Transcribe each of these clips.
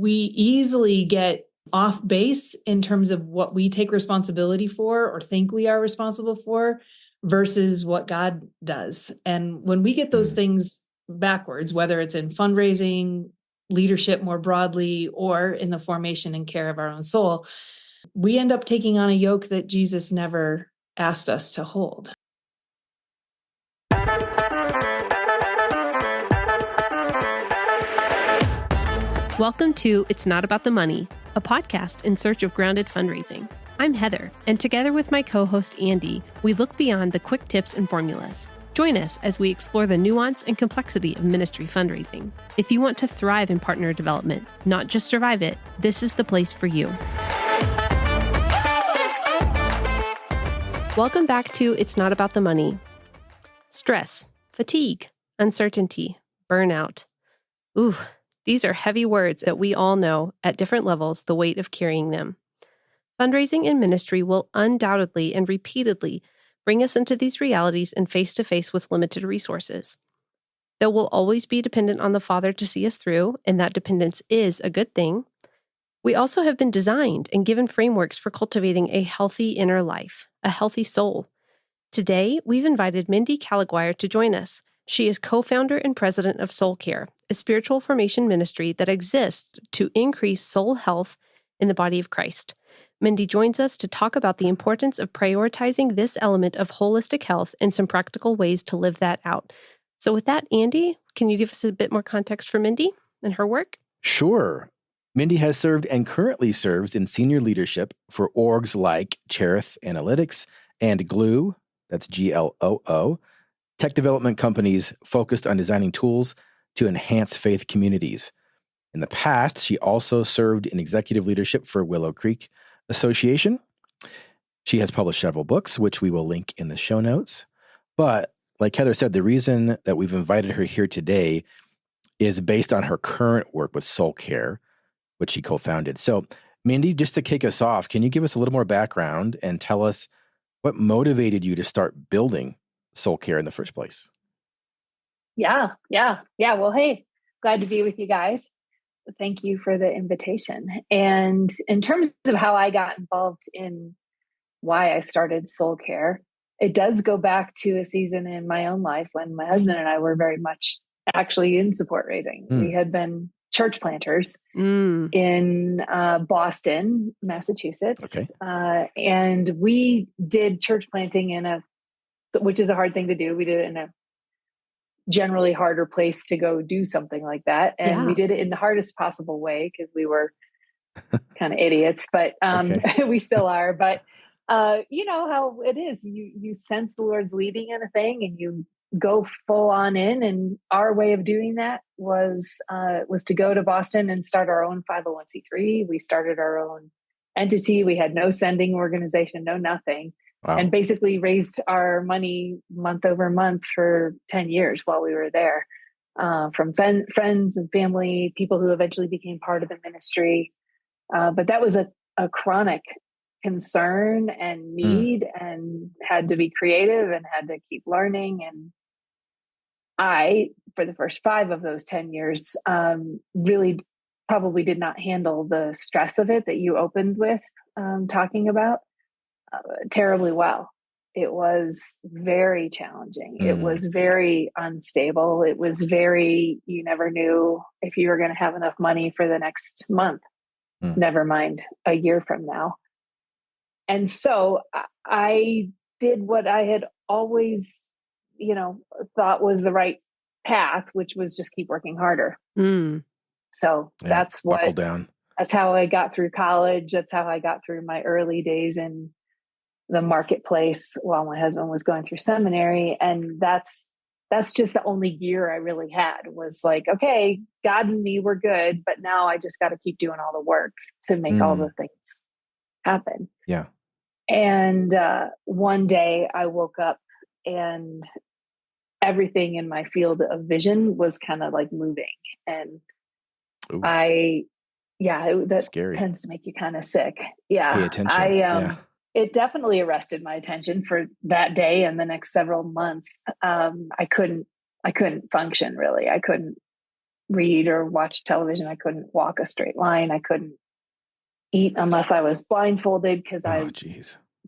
we easily get off base in terms of what we take responsibility for or think we are responsible for versus what God does. And when we get those things backwards, whether it's in fundraising, leadership more broadly, or in the formation and care of our own soul, we end up taking on a yoke that Jesus never asked us to hold. Welcome to It's Not About the Money, a podcast in search of grounded fundraising. I'm Heather, and together with my co-host Andy, we look beyond the quick tips and formulas. Join us as we explore the nuance and complexity of ministry fundraising. If you want to thrive in partner development, not just survive it, this is the place for you. Welcome back to It's Not About the Money. Stress, fatigue, uncertainty, burnout. Ooh. These are heavy words that we all know, at different levels, the weight of carrying them. Fundraising and ministry will undoubtedly and repeatedly bring us into these realities and face-to-face with limited resources. Though we'll always be dependent on the Father to see us through, and that dependence is a good thing, we also have been designed and given frameworks for cultivating a healthy inner life, a healthy soul. Today, we've invited Mindy Caliguire to join us. She is co-founder and president of Soul Care, a spiritual formation ministry that exists to increase soul health in the body of Christ. Mindy joins us to talk about the importance of prioritizing this element of holistic health and some practical ways to live that out. So with that, Andy, can you give us a bit more context for Mindy and her work? Sure. Mindy has served and currently serves in senior leadership for orgs like Cherith Analytics and Glue, that's GLOO, tech development companies focused on designing tools to enhance faith communities. In the past, she also served in executive leadership for Willow Creek Association. She has published several books, which we will link in the show notes. But like Heather said, the reason that we've invited her here today is based on her current work with Soul Care, which she co-founded. So, Mindy, just to kick us off, can you give us a little more background and tell us what motivated you to start building Soul Care in the first place? Yeah. Well, hey, glad to be with you guys. Thank you for the invitation. And in terms of how I got involved in why I started Soul Care, it does go back to a season in my own life when my husband and I were very much actually in support raising. We had been church planters in Boston, Massachusetts. Okay. And we did church planting which is a hard thing to do. We did it in a generally harder place to go do something like that. And we did it in the hardest possible way because we were kind of idiots, but we still are. But you know how it is. You sense the Lord's leading in a thing and you go full on in. And our way of doing that was to go to Boston and start our own 501c3. We started our own entity. We had no sending organization, no nothing. Wow. And basically raised our money month over month for 10 years while we were there, from friends and family, people who eventually became part of the ministry. But that was a chronic concern and need and had to be creative and had to keep learning. And I, for the first 5 of those 10 years, really probably did not handle the stress of it that you opened with talking about. Terribly well. It was very challenging. It was very unstable. It was you never knew if you were going to have enough money for the next month, never mind a year from now. And so I did what I had always, thought was the right path, which was just keep working harder. So that's buckle down. That's how I got through college. That's how I got through my early days in the marketplace while my husband was going through seminary. And that's just the only gear I really had was like, okay, God and me were good, but now I just got to keep doing all the work to make all the things happen. Yeah. And one day I woke up and everything in my field of vision was kind of like moving. And that scary. Tends to make you kind of sick. Yeah. Pay attention. It definitely arrested my attention for that day and the next several months. I couldn't function really. I couldn't read or watch television. I couldn't walk a straight line. I couldn't eat unless I was blindfolded because I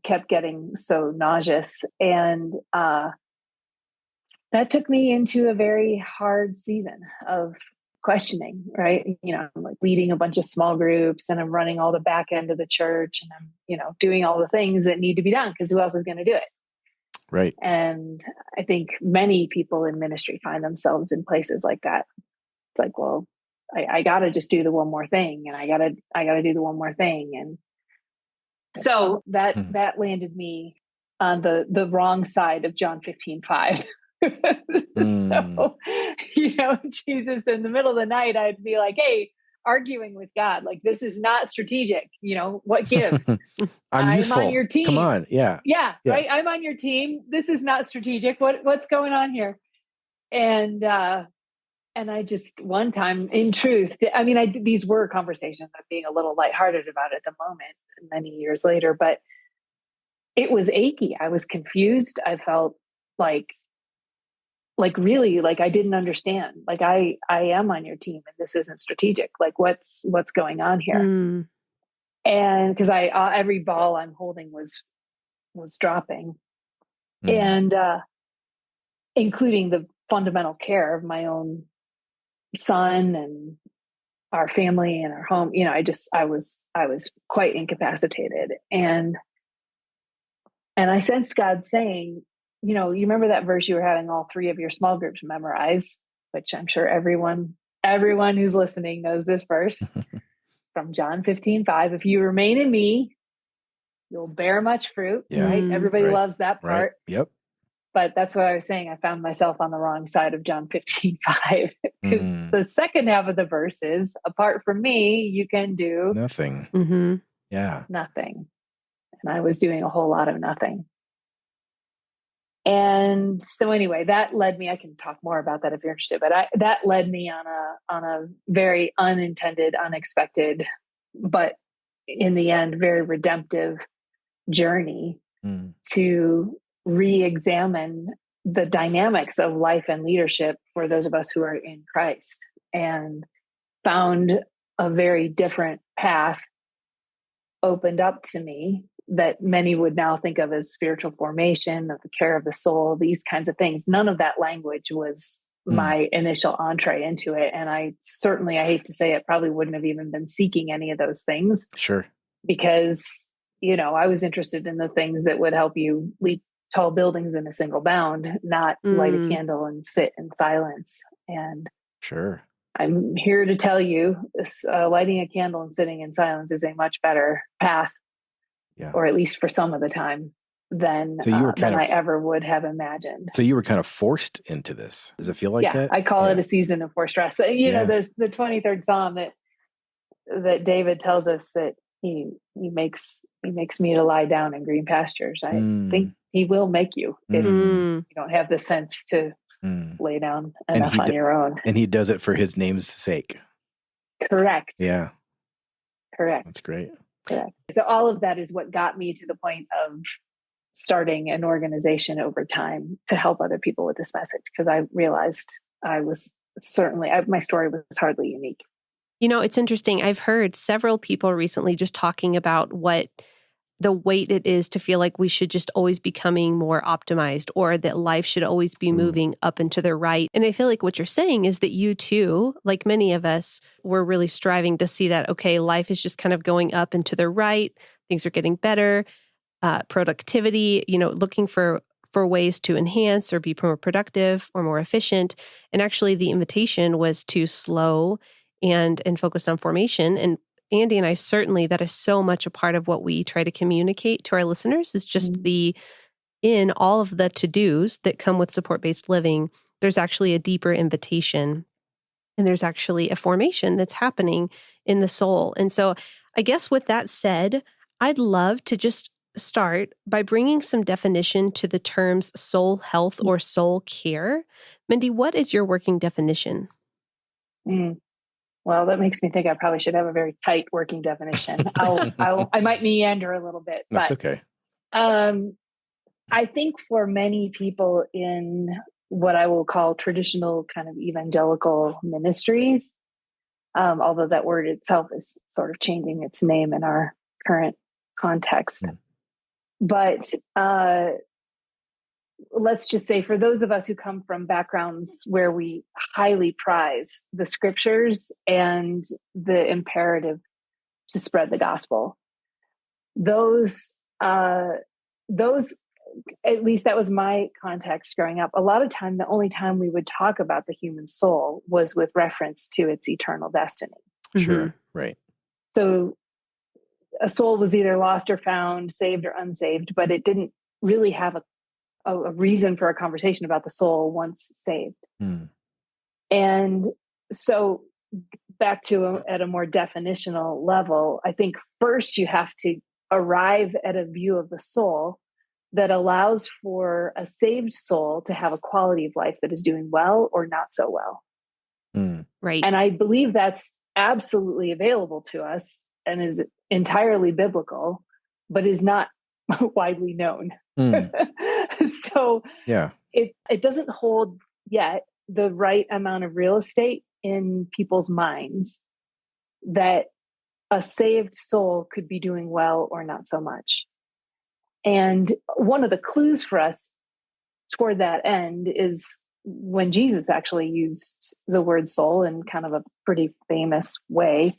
kept getting so nauseous. And that took me into a very hard season of questioning, right? I'm like leading a bunch of small groups and I'm running all the back end of the church and I'm, doing all the things that need to be done because who else is going to do it? Right. And I think many people in ministry find themselves in places like that. It's like, well, I got to just do the one more thing and I got to do the one more thing. And so that landed me on the wrong side of John 15:5. So, Jesus, in the middle of the night, I'd be like, hey, arguing with God, like, this is not strategic. What gives? I'm useful. on your team. Come on. Yeah. Right. I'm on your team. This is not strategic. What's going on here? And I just one time in truth, these were conversations. I'm being a little lighthearted about it at the moment, many years later, but it was achy. I was confused. I felt like really, like I didn't understand. Like I am on your team and this isn't strategic. Like what's going on here? And because every ball I'm holding was dropping, and including the fundamental care of my own son and our family and our home. I was quite incapacitated, and I sensed God saying, you remember that verse you were having all three of your small groups memorize, which I'm sure everyone who's listening knows this verse from John 15:5. If you remain in me, you'll bear much fruit. Yeah. Right? Everybody loves that part. Right. Yep. But that's what I was saying. I found myself on the wrong side of John 15:5 because the second half of the verse is, apart from me, you can do nothing. Mm-hmm. Yeah. Nothing. And I was doing a whole lot of nothing. And so anyway, that led me, I can talk more about that if you're interested, but that led me on a very unintended, unexpected, but in the end, very redemptive journey to re-examine the dynamics of life and leadership for those of us who are in Christ, and found a very different path opened up to me that many would now think of as spiritual formation, of the care of the soul, these kinds of things. None of that language was my initial entree into it. And I hate to say it, probably wouldn't have even been seeking any of those things. Sure. Because, I was interested in the things that would help you leap tall buildings in a single bound, not light a candle and sit in silence. And sure, I'm here to tell you this, lighting a candle and sitting in silence is a much better path, or at least for some of the time, than I ever would have imagined. So you were kind of forced into this. Does it feel like that? I call it a season of forced rest. The 23rd Psalm that David tells us that he makes me to lie down in green pastures. I think he will make you if you don't have the sense to lay down enough on your own. And he does it for his name's sake. Correct. Yeah. Correct. That's great. Correct. So all of that is what got me to the point of starting an organization over time to help other people with this message, because I realized I was my story was hardly unique. It's interesting. I've heard several people recently just talking about what the weight it is to feel like we should just always be becoming more optimized, or that life should always be moving up and to the right. And I feel like what you're saying is that you too, like many of us, were really striving to see that, okay, life is just kind of going up and to the right. Things are getting better. Productivity, looking for ways to enhance or be more productive or more efficient. And actually the invitation was to slow and focus on formation. And Andy and I, certainly that is so much a part of what we try to communicate to our listeners, is just in all of the to-dos that come with support-based living, there's actually a deeper invitation, and there's actually a formation that's happening in the soul. And so I guess with that said, I'd love to just start by bringing some definition to the terms soul health or soul care. Mindy, what is your working definition? Well, that makes me think I probably should have a very tight working definition. I might meander a little bit, but that's okay. I think for many people in what I will call traditional kind of evangelical ministries. Although that word itself is sort of changing its name in our current context. But let's just say for those of us who come from backgrounds where we highly prize the scriptures and the imperative to spread the gospel, those, at least that was my context growing up. A lot of time, the only time we would talk about the human soul was with reference to its eternal destiny. Sure. Right. So a soul was either lost or found, saved or unsaved, but it didn't really have a reason for a conversation about the soul once saved. And so back to at a more definitional level, I think first you have to arrive at a view of the soul that allows for a saved soul to have a quality of life that is doing well or not so well. Right. And I believe that's absolutely available to us and is entirely biblical, but is not widely known. So it doesn't hold yet the right amount of real estate in people's minds that a saved soul could be doing well or not so much. And one of the clues for us toward that end is when Jesus actually used the word soul in kind of a pretty famous way,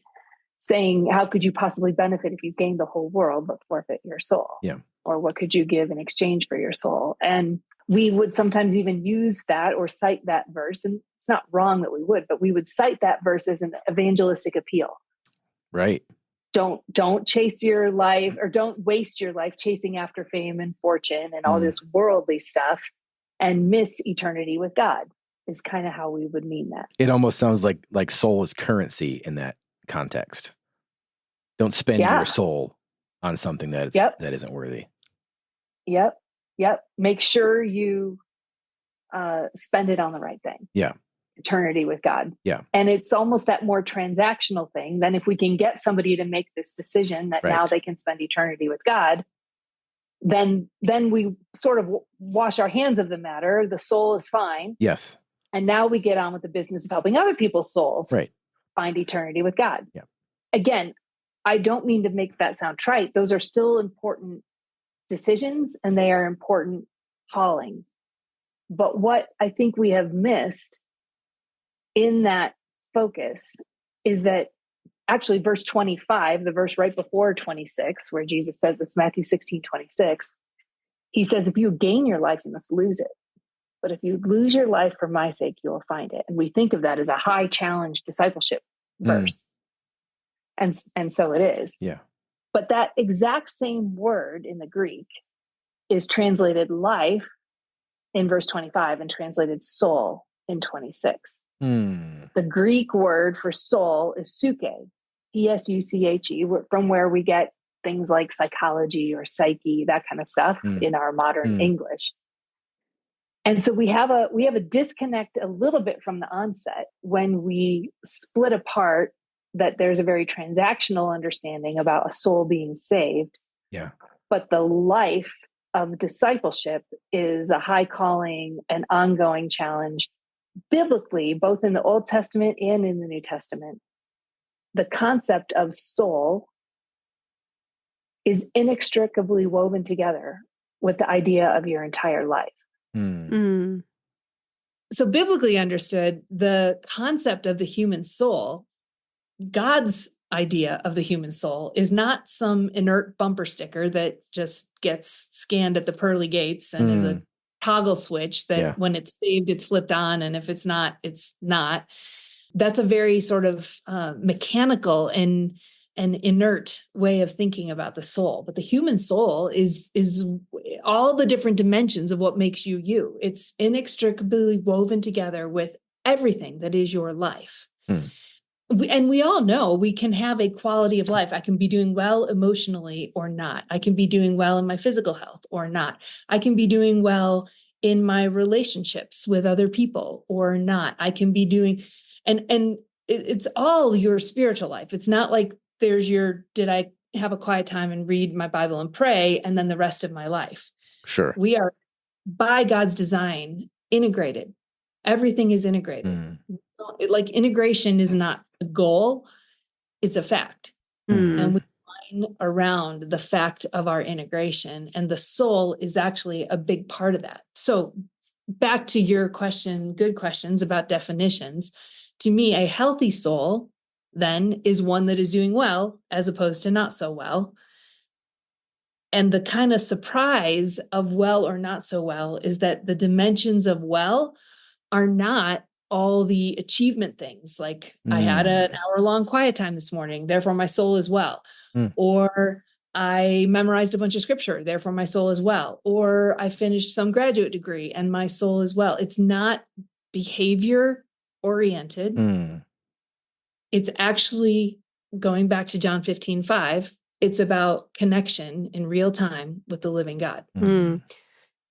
saying, how could you possibly benefit if you gained the whole world but forfeit your soul? Yeah. Or what could you give in exchange for your soul? And we would sometimes even use that or cite that verse. And it's not wrong that we would, but we would cite that verse as an evangelistic appeal. Right. Don't chase your life, or don't waste your life chasing after fame and fortune and all this worldly stuff and miss eternity with God, is kind of how we would mean that. It almost sounds like soul is currency in that context. Don't spend your soul on something that isn't worthy. Yep. Make sure you spend it on the right thing. Yeah. Eternity with God. Yeah. And it's almost that more transactional thing. Then if we can get somebody to make this decision that now they can spend eternity with God, then we sort of wash our hands of the matter. The soul is fine. Yes. And now we get on with the business of helping other people's souls find eternity with God. Yeah. Again, I don't mean to make that sound trite. Those are still important decisions and they are important callings. But what I think we have missed in that focus is that actually verse 25, the verse right before 26, where Jesus says this, Matthew 16:26, he says, if you gain your life, you must lose it. But if you lose your life for my sake, you will find it. And we think of that as a high challenge discipleship verse. And so it is. Yeah. But that exact same word in the Greek is translated life in verse 25 and translated soul in 26. The Greek word for soul is suche, P-S-U-C-H-E, from where we get things like psychology or psyche, that kind of stuff in our modern English. And so we have a disconnect a little bit from the onset when we split apart that there's a very transactional understanding about a soul being saved. Yeah. But the life of discipleship is a high calling, an ongoing challenge. Biblically, both in the Old Testament and in the New Testament, the concept of soul is inextricably woven together with the idea of your entire life. So biblically understood, the concept of the human soul, God's idea of the human soul, is not some inert bumper sticker that just gets scanned at the pearly gates and is a toggle switch that when it's saved, it's flipped on. And if it's not, it's not. That's a very sort of mechanical and inert way of thinking about the soul. But the human soul is all the different dimensions of what makes you you. It's inextricably woven together with everything that is your life. And we all know we can have a quality of life. I can be doing well emotionally or not. I can be doing well in my physical health or not. I can be doing well in my relationships with other people or not. I can be doing, and it's all your spiritual life. It's not like there's did I have a quiet time and read my Bible and pray, and then the rest of my life. Sure. We are, by God's design, integrated. Everything is integrated. Like integration is not a goal, it's a fact. And we line around the fact of our integration, and the soul is actually a big part of that. So back to your question, good questions about definitions. To me, a healthy soul then is one that is doing well as opposed to not so well. And the kind of surprise of well or not so well is that the dimensions of well are not all the achievement things. Like I had an hour-long quiet time this morning, therefore my soul is well. Or I memorized a bunch of scripture, therefore my soul is well. Or I finished some graduate degree and my soul is well. It's not behavior oriented. It's actually, going back to John 15:5, it's about connection in real time with the living God.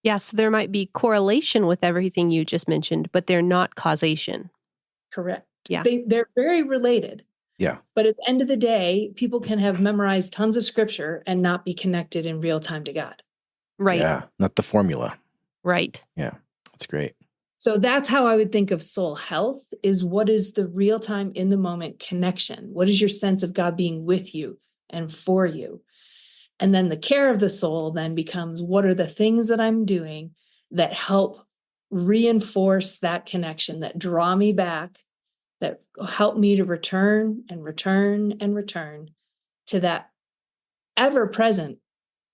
Yeah, so there might be correlation with everything you just mentioned, but they're not causation. Correct. Yeah. They're very related. Yeah. But at the end of the day, people can have memorized tons of scripture and not be connected in real time to God. Right. Yeah. Not the formula. Right. Yeah. That's great. So that's how I would think of soul health, is what is the real time in the moment connection? What is your sense of God being with you and for you? And then the care of the soul then becomes, what are the things that I'm doing that help reinforce that connection, that draw me back, that help me to return and return and return to that ever-present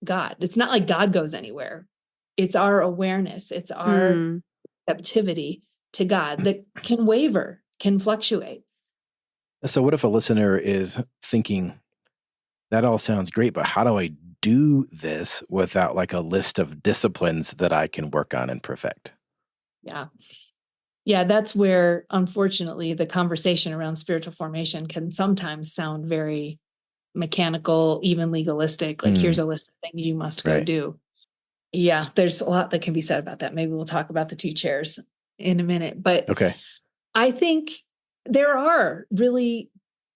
God. It's not like God goes anywhere. It's our awareness. It's our receptivity to God that can waver, can fluctuate. So what if a listener is thinking, that all sounds great, but how do I do this without like a list of disciplines that I can work on and perfect? Yeah. Yeah, that's where, unfortunately, the conversation around spiritual formation can sometimes sound very mechanical, even legalistic. Like, here's a list of things you must go do. Yeah, there's a lot that can be said about that. Maybe we'll talk about the 2 chairs in a minute. But I think there are really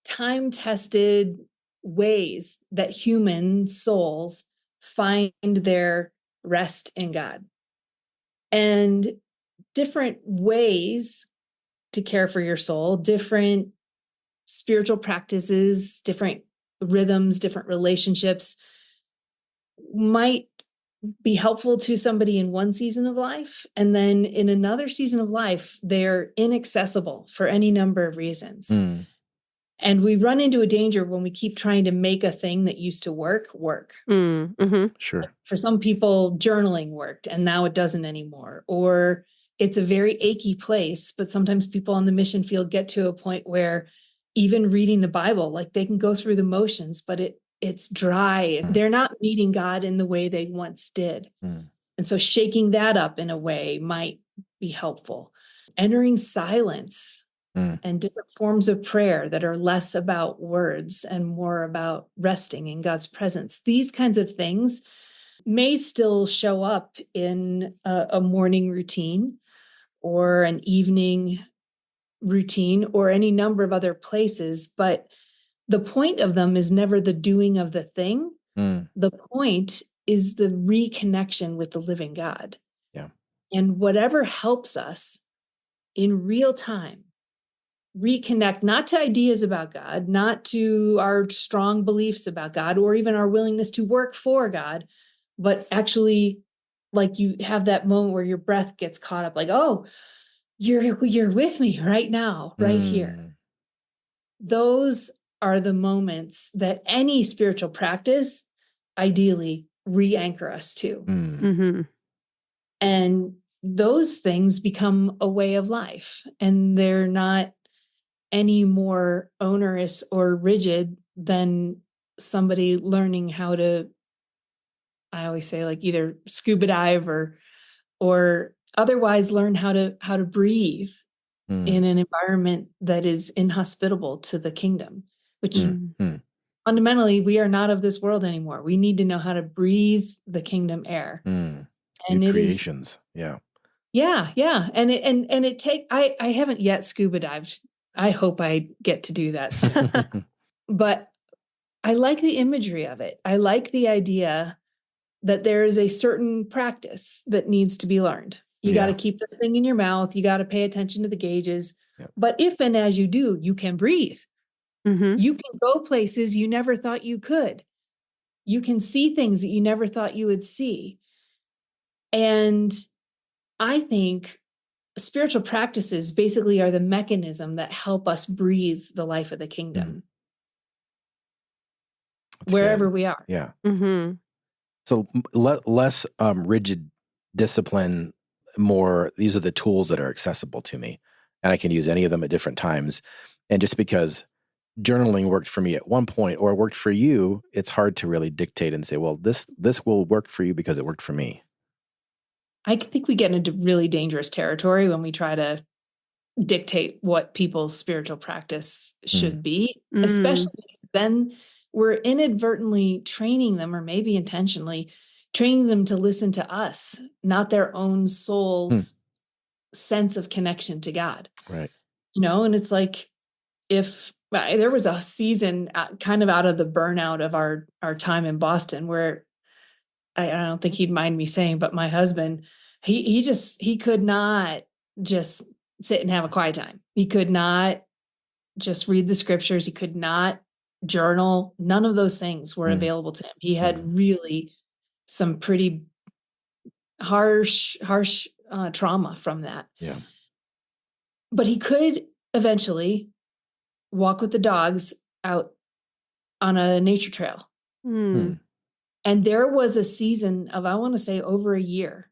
time-tested ways that human souls find their rest in God. And different ways to care for your soul, different spiritual practices, different rhythms, different relationships might be helpful to somebody in one season of life. And then in another season of life, they're inaccessible for any number of reasons. And we run into a danger when we keep trying to make a thing that used to work. Sure. For some people, journaling worked and now it doesn't anymore. Or it's a very achy place, but sometimes people on the mission field get to a point where even reading the Bible, like they can go through the motions, but it's dry. They're not meeting God in the way they once did. And so shaking that up in a way might be helpful. Entering silence and different forms of prayer that are less about words and more about resting in God's presence. These kinds of things may still show up in a morning routine or an evening routine or any number of other places, but the point of them is never the doing of the thing. The point is the reconnection with the living God. Yeah. And whatever helps us in real time reconnect, not to ideas about God, not to our strong beliefs about God, or even our willingness to work for God, but actually, like, you have that moment where your breath gets caught up, like, oh, you're with me right now, right here. Those are the moments that any spiritual practice ideally re-anchor us to. And those things become a way of life, and they're not any more onerous or rigid than somebody learning how to, I always say, like, either scuba dive or otherwise learn how to breathe in an environment that is inhospitable to the kingdom, which fundamentally, we are not of this world anymore. We need to know how to breathe the kingdom air. And New creations. Yeah. And I haven't yet scuba dived. I hope I get to do that soon. But I like the imagery of it. I like the idea that there is a certain practice that needs to be learned. You got to keep this thing in your mouth. You got to pay attention to the gauges. Yep. But if and as you do, you can breathe. Mm-hmm. You can go places you never thought you could. You can see things that you never thought you would see. And I think spiritual practices basically are the mechanism that help us breathe the life of the kingdom wherever we are. Yeah. Mm-hmm. So less rigid discipline, more, these are the tools that are accessible to me, and I can use any of them at different times. And just because journaling worked for me at one point or worked for you, it's hard to really dictate and say, well, this will work for you because it worked for me. I think we get into really dangerous territory when we try to dictate what people's spiritual practice should be, especially then we're inadvertently training them, or maybe intentionally training them to listen to us, not their own soul's sense of connection to God. Right. And it's like, if there was a season kind of out of the burnout of our time in Boston where I don't think he'd mind me saying, but my husband, he could not just sit and have a quiet time. He could not just read the scriptures. He could not journal. None of those things were available to him. He had really some pretty harsh trauma from that. Yeah. But he could eventually walk with the dogs out on a nature trail. And there was a season of, I want to say, over a year,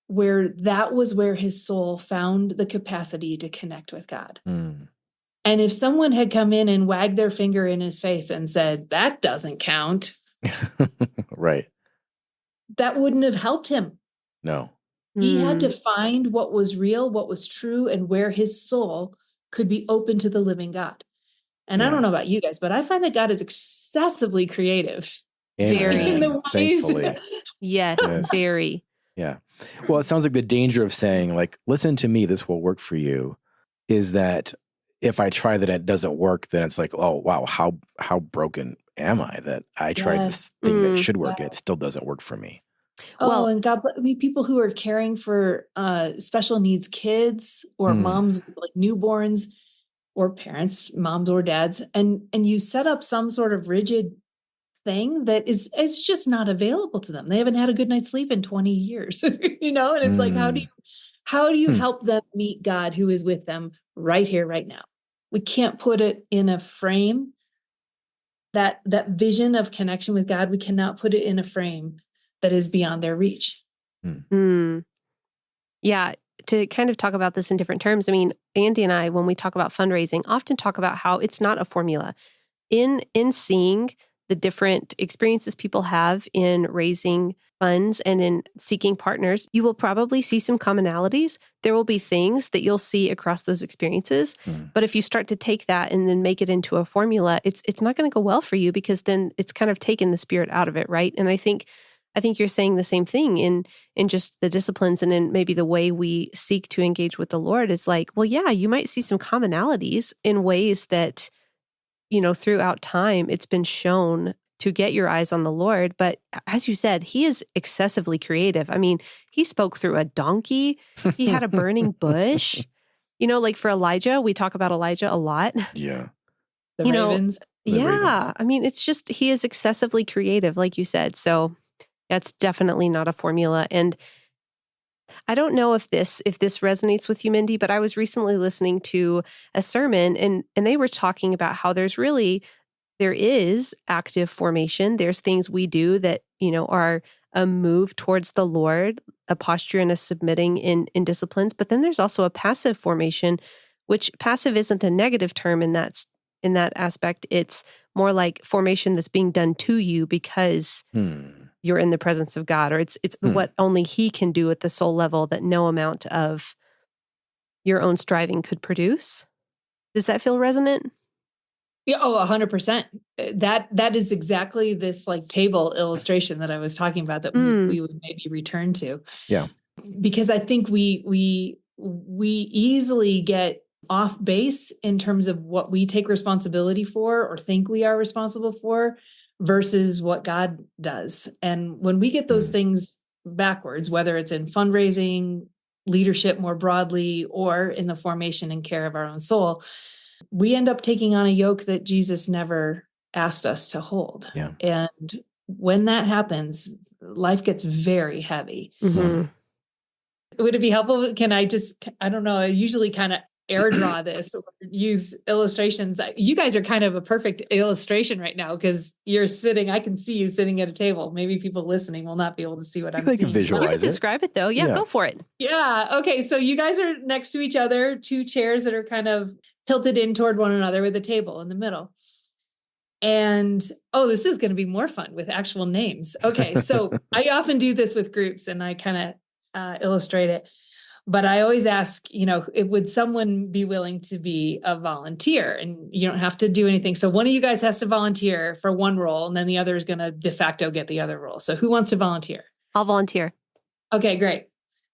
where that was where his soul found the capacity to connect with God. And if someone had come in and wagged their finger in his face and said, that doesn't count. Right. That wouldn't have helped him. No. He had to find what was real, what was true, and where his soul could be open to the living God. And I don't know about you guys, but I find that God is excessively creative. Very. Thankfully. Yes, very. Yeah. Well, it sounds like the danger of saying, like, listen to me, this will work for you, is that if I try that it doesn't work, then it's like, oh, wow, how broken am I that I tried this thing that should work and it still doesn't work for me. Well, and God, I mean, people who are caring for special needs kids or moms with like newborns or parents, moms or dads, and you set up some sort of rigid thing that it's just not available to them. They haven't had a good night's sleep in 20 years, and it's like, how do you help them meet God who is with them right here, right now? We can't put it in a frame. That vision of connection with God, we cannot put it in a frame that is beyond their reach. Yeah. To kind of talk about this in different terms, I mean, Andy and I, when we talk about fundraising, often talk about how it's not a formula. In seeing the different experiences people have in raising funds and in seeking partners, you will probably see some commonalities. There will be things that you'll see across those experiences. But if you start to take that and then make it into a formula, it's not going to go well for you, because then it's kind of taken the spirit out of it, right? And I think you're saying the same thing in just the disciplines and in maybe the way we seek to engage with the Lord. Is like, well, yeah, you might see some commonalities in ways that, throughout time, it's been shown to get your eyes on the Lord. But as you said, he is excessively creative. I mean, he spoke through a donkey. He had a burning bush. Like for Elijah, we talk about Elijah a lot. Yeah. The ravens. Ravens. I mean, it's just, he is excessively creative, like you said. So that's definitely not a formula. And I don't know if this resonates with you, Mindy, but I was recently listening to a sermon and they were talking about how there is active formation. There's things we do that, are a move towards the Lord, a posture and a submitting in disciplines. But then there's also a passive formation, which passive isn't a negative term in that aspect. It's more like formation that's being done to you because you're in the presence of God, or it's what only he can do at the soul level that no amount of your own striving could produce. Does that feel resonant? Yeah. Oh, 100%. That is exactly this like table illustration that I was talking about that we would maybe return to. Yeah. Because I think we easily get off base in terms of what we take responsibility for or think we are responsible for versus what God does. And when we get those things backwards, whether it's in fundraising, leadership more broadly or in the formation and care of our own soul, we end up taking on a yoke that Jesus never asked us to hold. Yeah. And when that happens, life gets very heavy. Mm-hmm. Would it be helpful? Can I just, I don't know, I usually kind of air draw this or use illustrations. You guys are kind of a perfect illustration right now because you're sitting, I can see you sitting at a table. Maybe people listening will not be able to see what I'm They seeing. can visualize You can it. describe it though. Yeah, Yeah. go for it. Yeah. Okay. So you guys are next to each other, two chairs that are kind of tilted in toward one another with a table in the middle. And, oh, this is going to be more fun with actual names. Okay. So I often do this with groups and I kind of illustrate it. But I always ask, would someone be willing to be a volunteer? And you don't have to do anything. So one of you guys has to volunteer for one role, and then the other is going to de facto get the other role. So who wants to volunteer? I'll volunteer. Okay, great.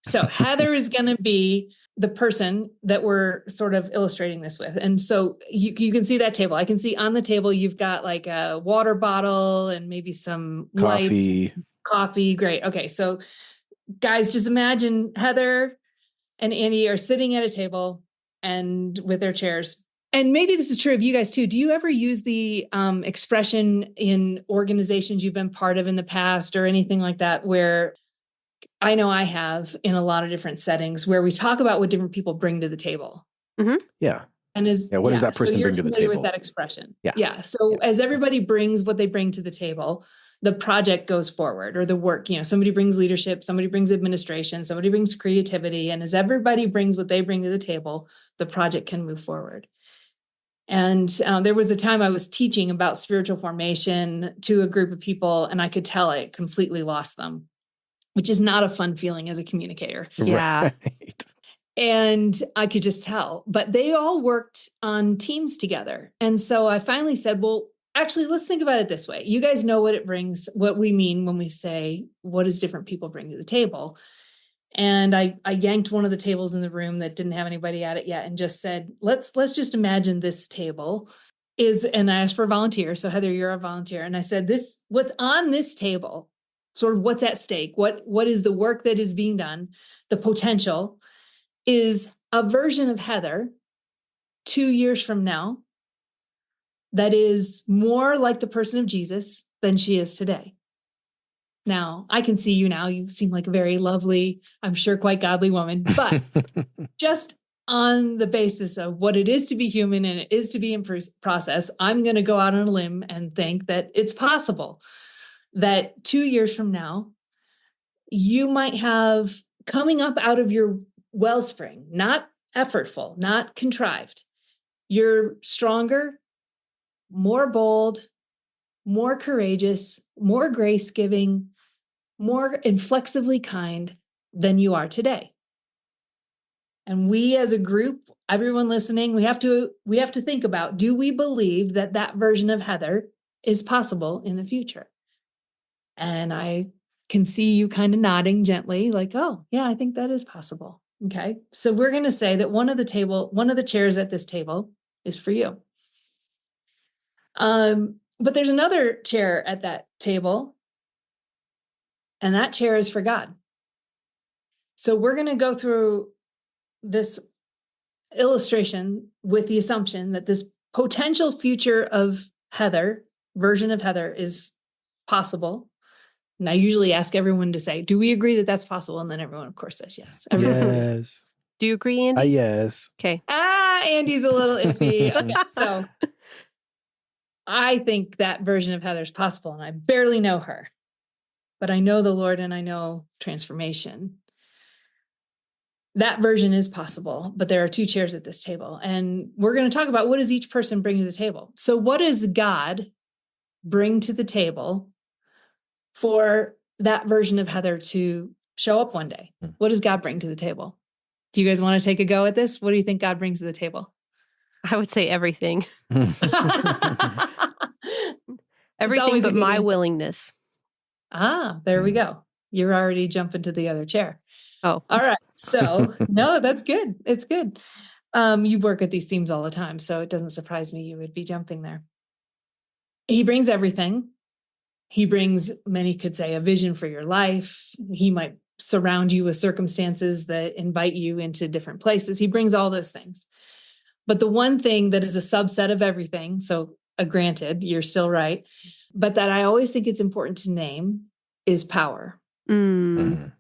So Heather is going to be the person that we're sort of illustrating this with. And so you can see that table. I can see on the table, you've got like a water bottle and maybe some Coffee. lights. Coffee. Great. Okay. So guys, just imagine Heather and Andy are sitting at a table and with their chairs. And maybe this is true of you guys too. Do you ever use the expression in organizations you've been part of in the past or anything like that, where I know I have in a lot of different settings where we talk about what different people bring to the table? Mm-hmm. Yeah. And what does that person bring to the table? With that expression. Yeah. Yeah. So as everybody brings what they bring to the table, the project goes forward, or the work, somebody brings leadership, somebody brings administration, somebody brings creativity. And as everybody brings what they bring to the table, the project can move forward. And there was a time I was teaching about spiritual formation to a group of people, and I could tell I completely lost them, which is not a fun feeling as a communicator. Yeah. Right. And I could just tell, but they all worked on teams together. And so I finally said, well, actually, let's think about it this way. You guys know what it brings, what we mean when we say, what does different people bring to the table? And I yanked one of the tables in the room that didn't have anybody at it yet and just said, let's just imagine this table is, and I asked for a volunteer. So Heather, you're a volunteer. And I said, what's on this table, sort of what's at stake, what is the work that is being done, the potential is a version of Heather 2 years from now that is more like the person of Jesus than she is today. Now, I can see you now. You seem like a very lovely, I'm sure quite godly woman, but just on the basis of what it is to be human and it is to be in process, I'm going to go out on a limb and think that it's possible that 2 years from now, you might have coming up out of your wellspring, not effortful, not contrived. You're stronger, more bold, more courageous, more grace-giving, more inflexibly kind than you are today. And we as a group, everyone listening, we have to think about, do we believe that version of Heather is possible in the future? And I can see you kind of nodding gently like, oh, yeah, I think that is possible. Okay. So we're going to say that one of the chairs at this table is for you. But there's another chair at that table, and that chair is for God. So we're going to go through this illustration with the assumption that this potential future of Heather, version of Heather, is possible. And I usually ask everyone to say, do we agree that that's possible? And then everyone, of course, says yes. Yes. Do you agree, Andy? Yes. Okay. Andy's a little iffy. Okay, so I think that version of Heather is possible, and I barely know her, but I know the Lord and I know transformation. That version is possible, but there are two chairs at this table, and we're going to talk about what does each person bring to the table. So what does God bring to the table for that version of Heather to show up one day? What does God bring to the table? Do you guys want to take a go at this? What do you think God brings to the table? I would say everything. It's Everything always a but good my answer. willingness. There we go. You're already jumping to the other chair. Oh. All right. So no, that's good. It's good. You work at these themes all the time, so it doesn't surprise me you would be jumping there. He brings everything. He brings, many could say, a vision for your life. He might surround you with circumstances that invite you into different places. He brings all those things. But the one thing that is a subset of everything, so granted, you're still right, but that I always think it's important to name is power. The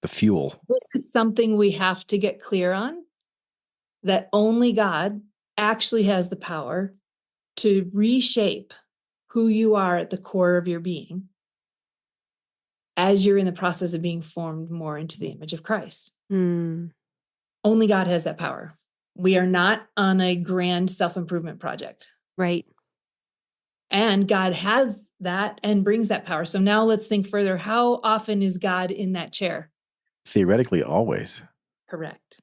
fuel. This is something we have to get clear on, that only God actually has the power to reshape who you are at the core of your being as you're in the process of being formed more into the image of Christ. Only God has that power. We are not on a grand self-improvement project. Right. And God has that and brings that power. So now let's think further. How often is God in that chair? Theoretically, always. Correct.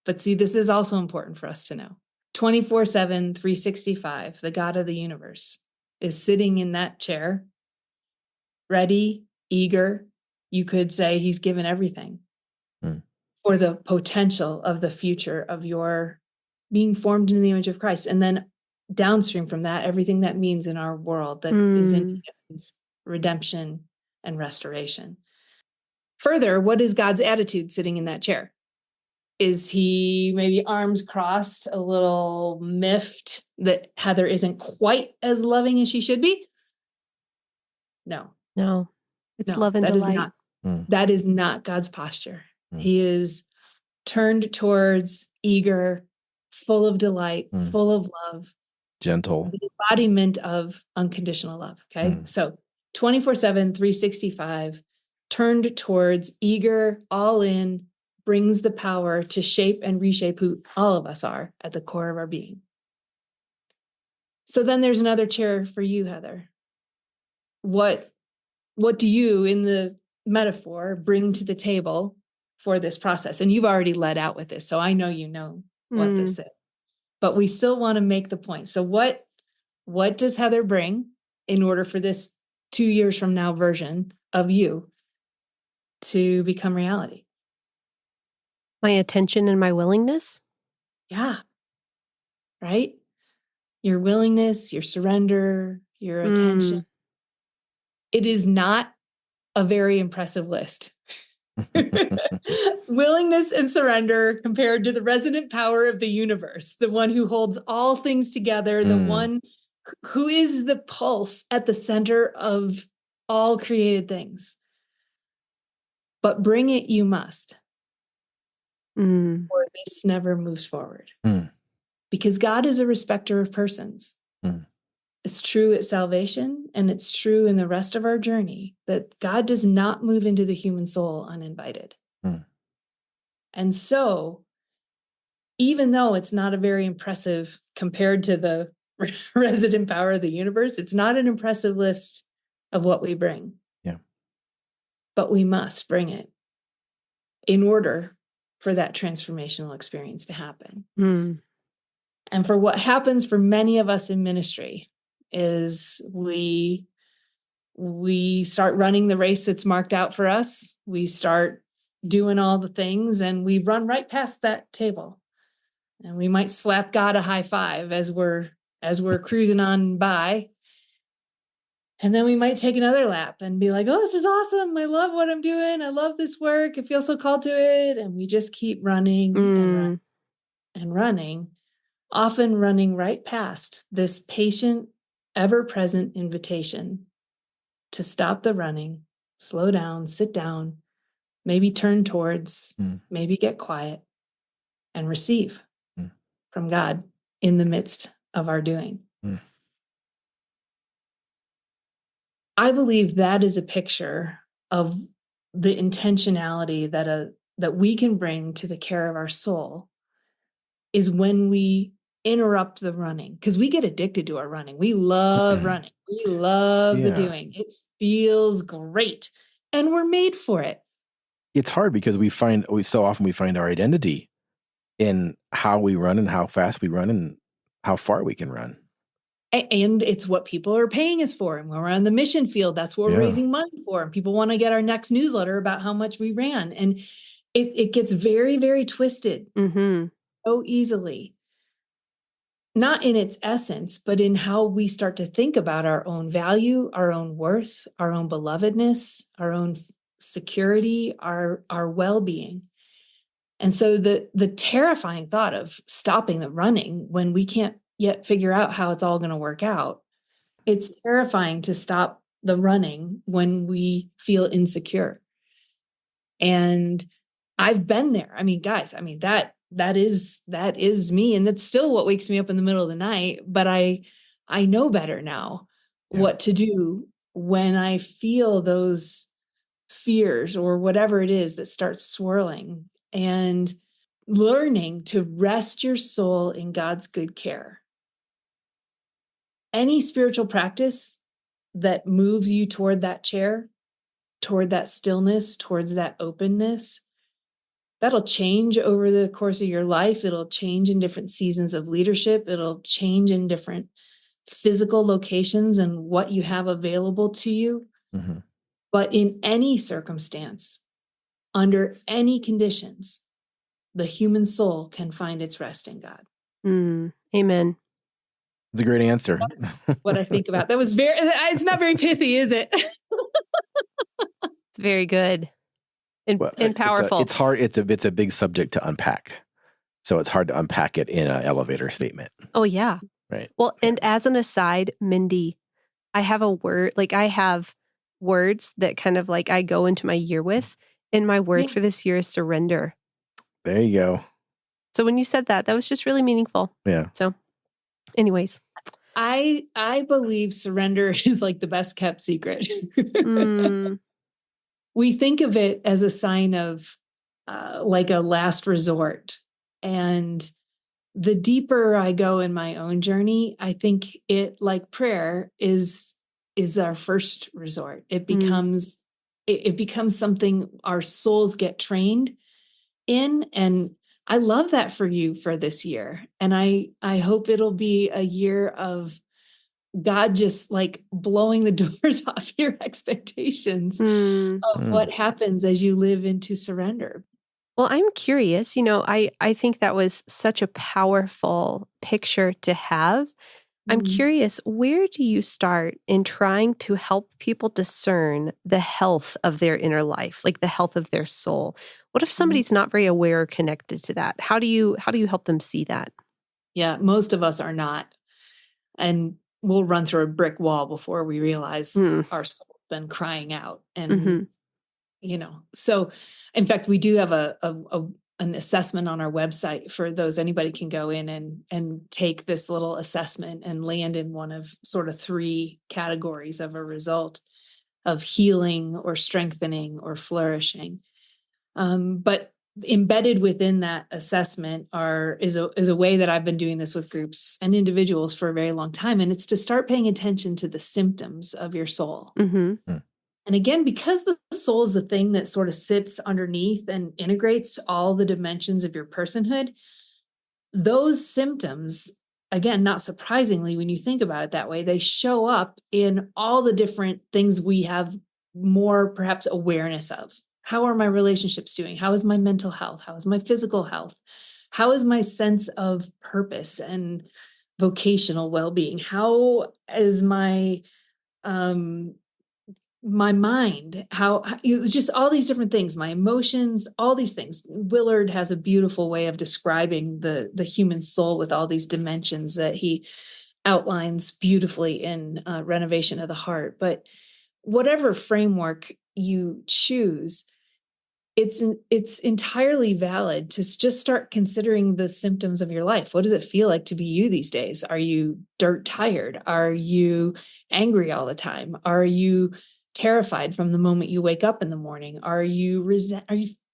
But see, this is also important for us to know. 24/7, 365, the God of the universe is sitting in that chair, ready, eager. You could say he's given everything for the potential of the future of your being formed in the image of Christ. And then downstream from that, everything that means in our world that is in redemption and restoration. Further, what is God's attitude sitting in that chair? Is he maybe arms crossed, a little miffed that Heather isn't quite as loving as she should be? No. It's love and delight. That is not God's posture. He is turned towards, eager, full of delight, full of love. Gentle. The embodiment of unconditional love. Okay. So 24/7, 365, turned towards, eager, all in, brings the power to shape and reshape who all of us are at the core of our being. So then there's another chair for you, Heather. What do you, in the metaphor, bring to the table for this process? And you've already led out with this, so I know you know what this is. But we still want to make the point. So what does Heather bring in order for this 2 years from now version of you to become reality? My attention and my willingness. Yeah. Right? Your willingness, your surrender, your attention. It is not a very impressive list. Willingness and surrender compared to the resonant power of the universe, the one who holds all things together, the one who is the pulse at the center of all created things. But bring it you must, or this never moves forward. Because God is a respecter of persons. It's true at salvation, and it's true in the rest of our journey, that God does not move into the human soul uninvited. And so, even though it's not a very impressive compared to the resident power of the universe, it's not an impressive list of what we bring. Yeah. But we must bring it in order for that transformational experience to happen. And for what happens for many of us in ministry is we start running the race that's marked out for us. We start doing all the things, and we run right past that table. And we might slap God a high five as we're cruising on by. And then we might take another lap and be like, oh, this is awesome. I love what I'm doing. I love this work. I feel so called to it. And we just keep running and running, often running right past this patient, ever-present invitation to stop the running, slow down, sit down, maybe turn towards, maybe get quiet, and receive from God in the midst of our doing. I believe that is a picture of the intentionality that we can bring to the care of our soul, is when we interrupt the running, because we get addicted to our running. We love running. We love the doing. It feels great, and we're made for it. It's hard because so often we find our identity in how we run and how fast we run and how far we can run. And it's what people are paying us for. And when we're on the mission field, that's what we're raising money for. And people want to get our next newsletter about how much we ran. And it gets very, very twisted so easily. Not in its essence, but in how we start to think about our own value, our own worth, our own belovedness, our own security, our well-being. And so the terrifying thought of stopping the running when we can't yet figure out how it's all going to work out, it's terrifying to stop the running when we feel insecure. And I've been there. I mean, guys, I mean, that is me. And that's still what wakes me up in the middle of the night. But I know better now what to do when I feel those fears or whatever it is that starts swirling, and learning to rest your soul in God's good care. Any spiritual practice that moves you toward that chair, toward that stillness, towards that openness, that'll change over the course of your life. It'll change in different seasons of leadership. It'll change in different physical locations and what you have available to you. Mm-hmm. But in any circumstance, under any conditions, the human soul can find its rest in God. Amen. It's a great answer. That's what I think about. That was it's not very pithy, is it? It's very good and powerful. It's hard. It's a big subject to unpack. So it's hard to unpack it in an elevator statement. Oh, yeah. Right. Well, and as an aside, Mindy, I have I have words that kind of like I go into my year with, and my word for this year is surrender. There you go. So when you said that was just really meaningful. Yeah. So anyways. I believe surrender is like the best kept secret. We think of it as a sign of like a last resort. And the deeper I go in my own journey, I think it, like prayer, is our first resort. It becomes it becomes something our souls get trained in. And I love that for you for this year. And I hope it'll be a year of God just like blowing the doors off your expectations of what happens as you live into surrender. Well, I'm curious, I think that was such a powerful picture to have. I'm curious, where do you start in trying to help people discern the health of their inner life, like the health of their soul? What if somebody's not very aware or connected to that? How do you help them see that? Yeah, most of us are not. And we'll run through a brick wall before we realize our soul's been crying out. And, so in fact, we do have an assessment on our website for those. Anybody can go in and take this little assessment and land in one of sort of 3 categories of a result of healing or strengthening or flourishing. But embedded within that assessment is a way that I've been doing this with groups and individuals for a very long time. And it's to start paying attention to the symptoms of your soul. And again, because the soul is the thing that sort of sits underneath and integrates all the dimensions of your personhood, those symptoms, again, not surprisingly, when you think about it that way, they show up in all the different things we have more perhaps awareness of. How are my relationships doing? How is my mental health? How is my physical health? How is my sense of purpose and vocational well-being? How is my my mind? How just all these different things, my emotions, all these things. Willard has a beautiful way of describing the human soul with all these dimensions that he outlines beautifully in Renovation of the Heart. But whatever framework you choose, it's entirely valid to just start considering the symptoms of your life. What does it feel like to be you these days? Are you dirt tired? Are you angry all the time? Are you terrified from the moment you wake up in the morning? Are you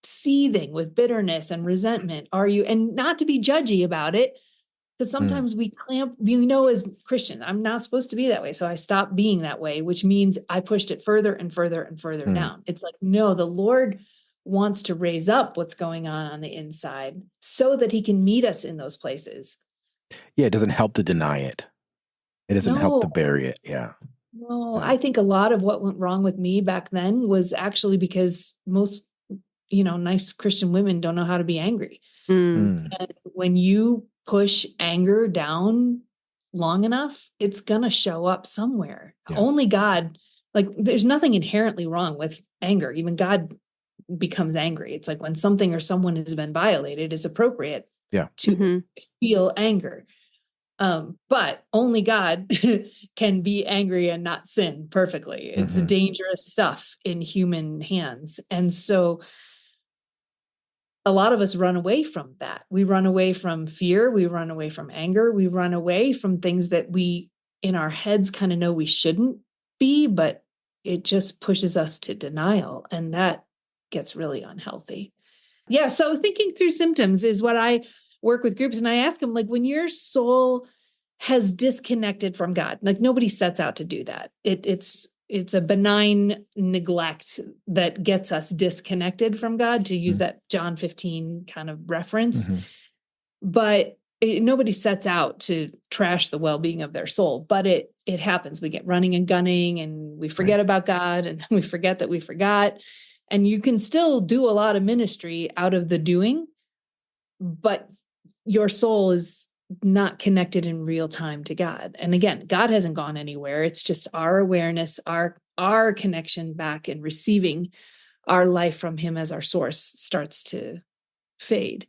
seething with bitterness and resentment? And not to be judgy about it, because sometimes we as Christians, I'm not supposed to be that way. So I stopped being that way, which means I pushed it further and further and further down. It's like, no, the Lord wants to raise up what's going on the inside so that he can meet us in those places. Yeah, it doesn't help to deny it. It doesn't help to bury it. Yeah. No, I think a lot of what went wrong with me back then was actually because most, nice Christian women don't know how to be angry. And when you push anger down long enough, it's going to show up somewhere. Yeah. Only God Like there's nothing inherently wrong with anger. Even God becomes angry. It's like when something or someone has been violated, it's appropriate to feel anger. But only God can be angry and not sin perfectly. It's dangerous stuff in human hands. And so a lot of us run away from that. We run away from fear. We run away from anger. We run away from things that we in our heads kind of know we shouldn't be, but it just pushes us to denial. And that gets really unhealthy. Yeah. So thinking through symptoms is what I work with groups. And I ask them, like, when your soul has disconnected from God, like nobody sets out to do that. It's a benign neglect that gets us disconnected from God, to use that John 15 kind of reference. But nobody sets out to trash the well-being of their soul, but it happens. We get running and gunning and we forget about God, and then we forget that we forgot. And you can still do a lot of ministry out of the doing, but your soul is not connected in real time to God. And again, God hasn't gone anywhere. It's just our awareness, our connection back and receiving our life from him as our source starts to fade.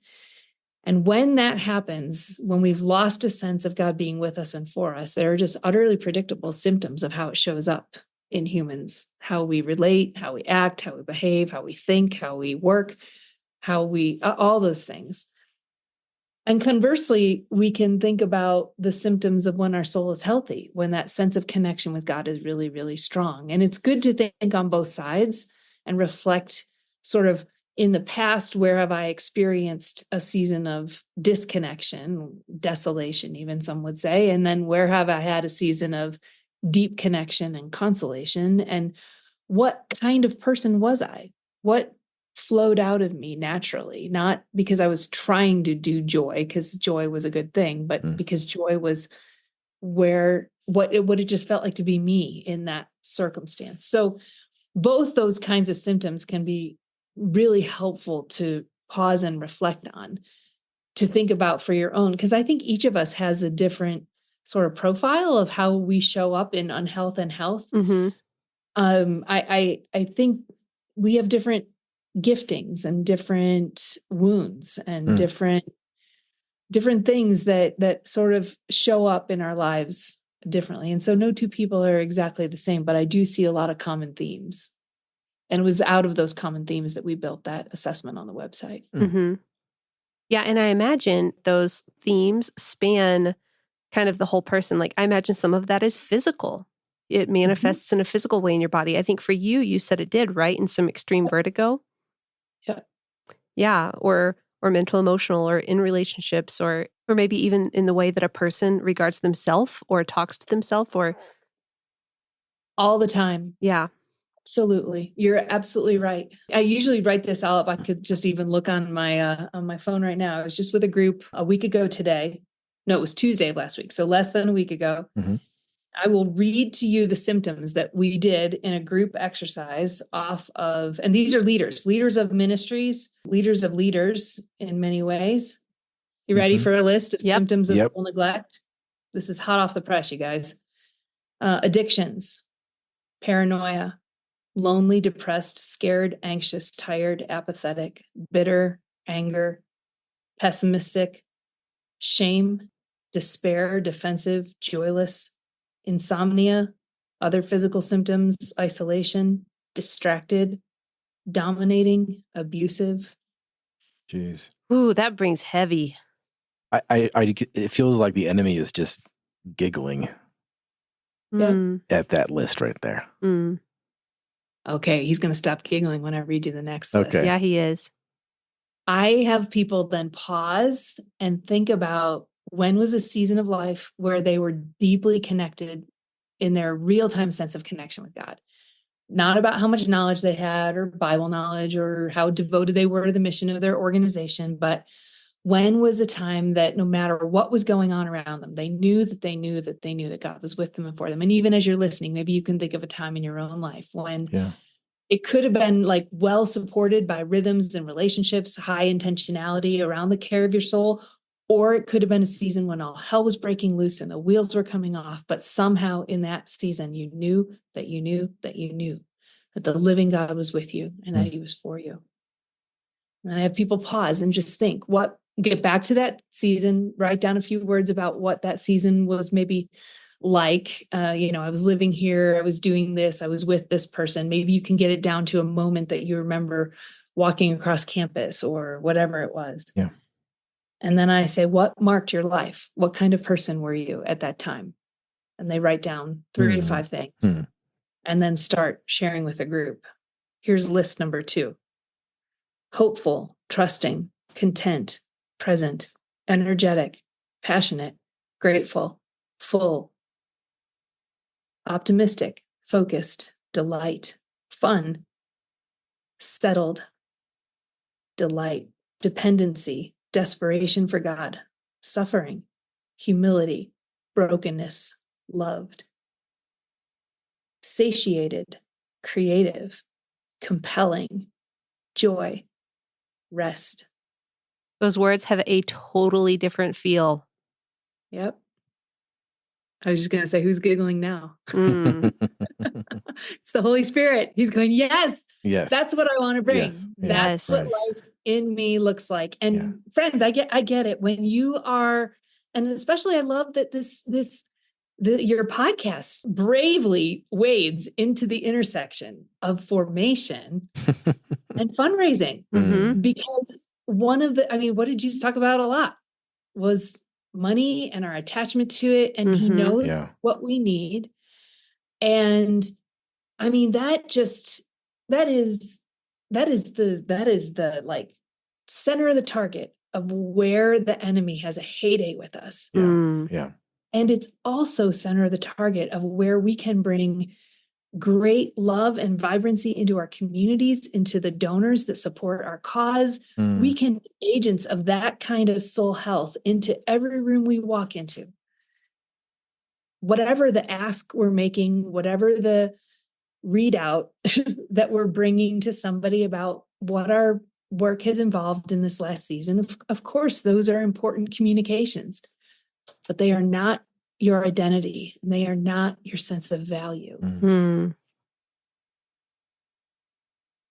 And when that happens, when we've lost a sense of God being with us and for us, there are just utterly predictable symptoms of how it shows up in humans, how we relate, how we act, how we behave, how we think, how we work, how we, all those things. And conversely, we can think about the symptoms of when our soul is healthy, when that sense of connection with God is really, really strong. And it's good to think on both sides and reflect sort of in the past, where have I experienced a season of disconnection, desolation, even some would say, and then where have I had a season of deep connection and consolation? And what kind of person was I? What flowed out of me naturally, not because I was trying to do joy, because joy was a good thing, but because joy was what it just felt like to be me in that circumstance. So both those kinds of symptoms can be really helpful to pause and reflect on, to think about for your own, because I think each of us has a different sort of profile of how we show up in unhealth and health. I think we have different giftings and different wounds and different things that sort of show up in our lives differently. And so no two people are exactly the same, but I do see a lot of common themes. And it was out of those common themes that we built that assessment on the website. Yeah. And I imagine those themes span kind of the whole person. Like I imagine some of that is physical. It manifests in a physical way in your body. I think for you, you said it did, right? In some extreme vertigo. Yeah. Or mental, emotional, or in relationships, or maybe even in the way that a person regards themselves or talks to themselves, or all the time. Yeah. Absolutely. You're absolutely right. I usually write this out. I could just even look on my phone right now. I was just with a group a week ago today. No, it was Tuesday of last week. So less than a week ago. I will read to you the symptoms that we did in a group exercise off of, and these are leaders of ministries, leaders of leaders in many ways. You ready for a list of symptoms of soul neglect? This is hot off the press, you guys. Addictions, paranoia, lonely, depressed, scared, anxious, tired, apathetic, bitter, anger, pessimistic, shame, despair, defensive, joyless, insomnia, other physical symptoms, isolation, distracted, dominating, abusive. Jeez. Ooh, that brings heavy. It feels like the enemy is just giggling at that list right there. Okay, he's going to stop giggling when I read you the next list. Yeah, he is. I have people then pause and think about when was a season of life where they were deeply connected in their real-time sense of connection with God. Not about how much knowledge they had or Bible knowledge or how devoted they were to the mission of their organization, but when was a time that no matter what was going on around them, they knew that God was with them and for them. And even as you're listening, maybe you can think of a time in your own life when it could have been like well supported by rhythms and relationships, high intentionality around the care of your soul, Or it could have been a season when all hell was breaking loose and the wheels were coming off. But somehow in that season, you knew that you knew that you knew that the living God was with you and that he was for you. And I have people pause and just think, get back to that season, write down a few words about what that season was maybe like. I was living here, I was doing this, I was with this person. Maybe you can get it down to a moment that you remember walking across campus or whatever it was. Yeah. And then I say, what marked your life? What kind of person were you at that time? And they write down 3 to 5 things and then start sharing with a group. Here's list number 2. Hopeful, trusting, content, present, energetic, passionate, grateful, full, optimistic, focused, delight, fun, settled, delight, dependency, desperation for God, suffering, humility, brokenness, loved, satiated, creative, compelling, joy, rest. Those words have a totally different feel. Yep. I was just going to say, who's giggling now? Mm. It's the Holy Spirit. He's going, yes, Yes. that's what I want to bring. Yes. That's what life in me looks like. And friends, I get it. When you are, and especially I love that your podcast bravely wades into the intersection of formation and fundraising. Because what did Jesus talk about a lot was money and our attachment to it. And he knows what we need. And I mean, that is the like center of the target of where the enemy has a heyday with us. Yeah. And it's also center of the target of where we can bring great love and vibrancy into our communities, into the donors that support our cause. We can be agents of that kind of soul health into every room we walk into. Whatever the ask we're making, whatever the readout that we're bringing to somebody about what our work has involved in this last season, of course, those are important communications, but they are not your identity, and they are not your sense of value.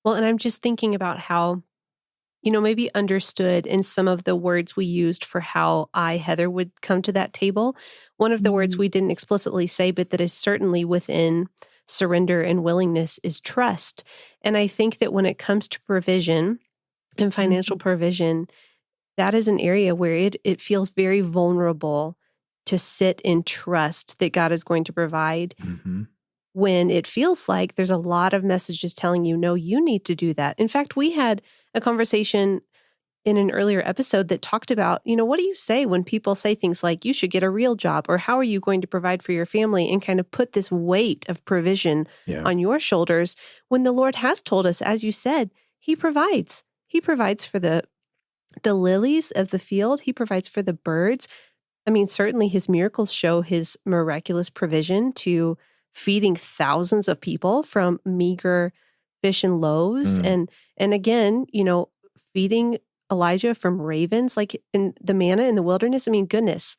Well, and I'm just thinking about how, maybe understood in some of the words we used for how Heather, would come to that table. One of the words we didn't explicitly say, but that is certainly within surrender and willingness, is trust. And I think that when it comes to provision and financial provision, that is an area where it feels very vulnerable to sit in trust that God is going to provide when it feels like there's a lot of messages telling you, no, you need to do that. In fact, we had a conversation in an earlier episode that talked about, what do you say when people say things like, you should get a real job, or how are you going to provide for your family, and kind of put this weight of provision on your shoulders when the Lord has told us, as you said, he provides. He provides for the lilies of the field. He provides for the birds. I mean, certainly his miracles show his miraculous provision to feeding thousands of people from meager fish and loaves. And again, feeding Elijah from ravens, like in the manna in the wilderness. I mean, goodness,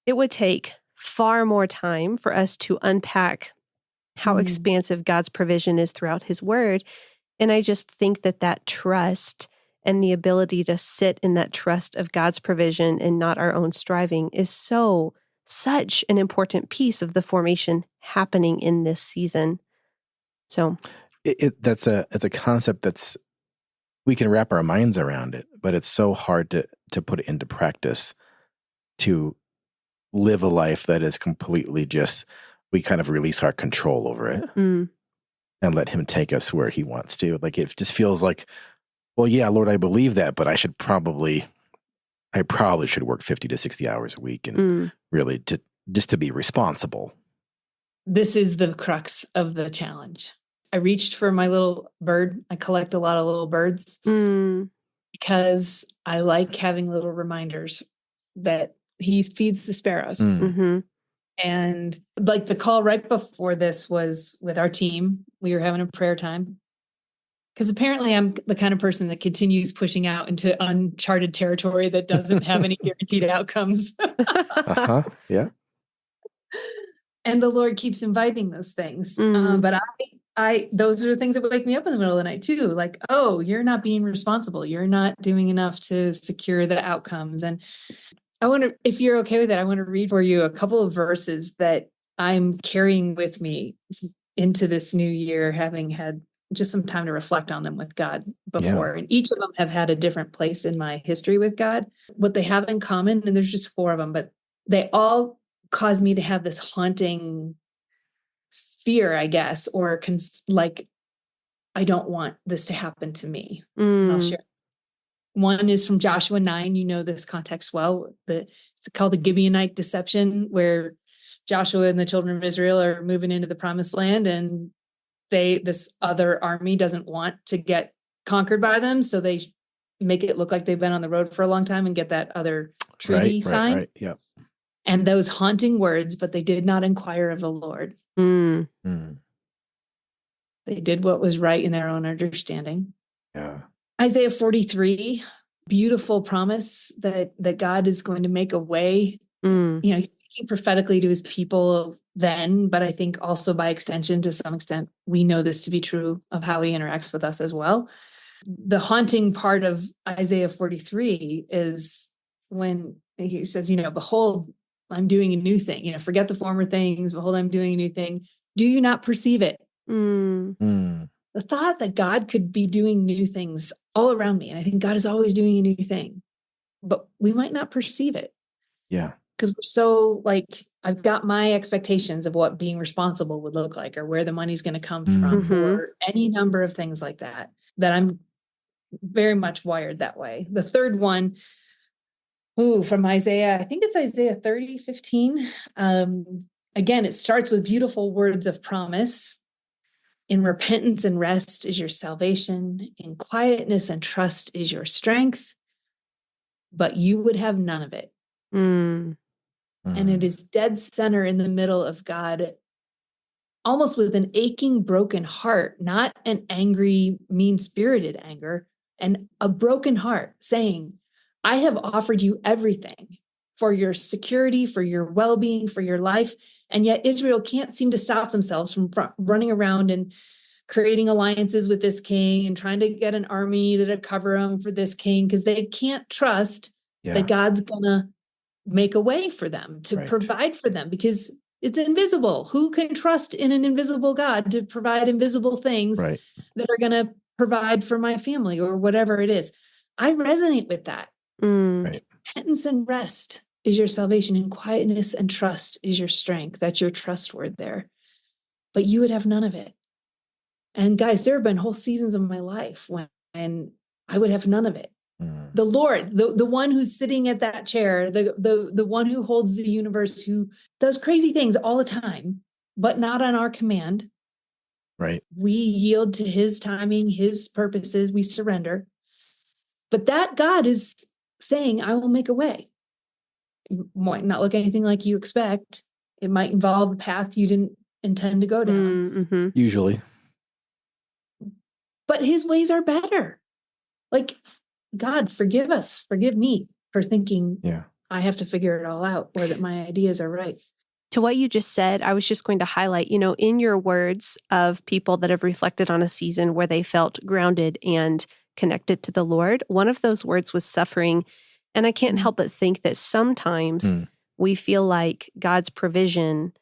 it would take far more time for us to unpack how expansive God's provision is throughout his word. And I just think that trust and the ability to sit in that trust of God's provision and not our own striving is such an important piece of the formation happening in this season. So it's a concept that's, we can wrap our minds around it, but it's so hard to put it into practice, to live a life that is completely just, we kind of release our control over it and let him take us where he wants to. Like, it just feels like, well, yeah, Lord, I believe that, but I probably should work 50 to 60 hours a week and really to be responsible. This is the crux of the challenge. I reached for my little bird. I collect a lot of little birds because I like having little reminders that he feeds the sparrows. And like the call right before this was with our team. We were having a prayer time. Because apparently I'm the kind of person that continues pushing out into uncharted territory that doesn't have any guaranteed outcomes. Yeah. And the Lord keeps inviting those things. Mm. But those are the things that wake me up in the middle of the night too. Like, oh, you're not being responsible. You're not doing enough to secure the outcomes. And I want to, if you're okay with that, I want to read for you a couple of verses that I'm carrying with me into this new year, having had just some time to reflect on them with God before. Yeah. And each of them have had a different place in my history with God. What they have in common, and there's just 4 of them, but they all cause me to have this haunting fear, I guess, or like, I don't want this to happen to me. And I'll share. One is from Joshua 9. You know this context well. It's called the Gibeonite deception, where Joshua and the children of Israel are moving into the promised land, and this other army doesn't want to get conquered by them. So they make it look like they've been on the road for a long time and get that other treaty signed. Right. Yeah. And those haunting words, but they did not inquire of the Lord. Mm. They did what was right in their own understanding. Yeah. Isaiah 43, beautiful promise that God is going to make a way. He's speaking prophetically to his people then, but I think also by extension, to some extent, we know this to be true of how he interacts with us as well. The haunting part of Isaiah 43 is when he says, behold, I'm doing a new thing. Forget the former things. Behold, I'm doing a new thing. Do you not perceive it? The thought that God could be doing new things all around me. And I think God is always doing a new thing, but we might not perceive it. Yeah. Because we're so I've got my expectations of what being responsible would look like, or where the money's going to come from, or any number of things like that I'm very much wired that way. The third one, from Isaiah, I think it's Isaiah 30:15. Again, it starts with beautiful words of promise. In repentance and rest is your salvation. In quietness and trust is your strength. But you would have none of it. And it is dead center in the middle of God, almost with an aching, broken heart, not an angry, mean-spirited anger, and a broken heart saying, I have offered you everything for your security, for your well-being, for your life. And yet Israel can't seem to stop themselves from running around and creating alliances with this king and trying to get an army to cover them for this king, because they can't trust that God's going to make a way for them, to provide for them, because it's invisible. Who can trust in an invisible God to provide invisible things that are going to provide for my family or whatever it is? I resonate with that. Repentance and rest is your salvation, and quietness and trust is your strength. That's your trust word there. But you would have none of it. And guys, there have been whole seasons of my life when I would have none of it. The Lord, the one who's sitting at that chair, the one who holds the universe, who does crazy things all the time, but not on our command. Right. We yield to his timing, his purposes, we surrender. But that God is saying, I will make a way. It might not look anything like you expect. It might involve a path you didn't intend to go down. Usually. But his ways are better. God, forgive us, forgive me for thinking I have to figure it all out, or that my ideas are right. To what you just said, I was just going to highlight, in your words of people that have reflected on a season where they felt grounded and connected to the Lord, one of those words was suffering. And I can't help but think that sometimes we feel like God's provision,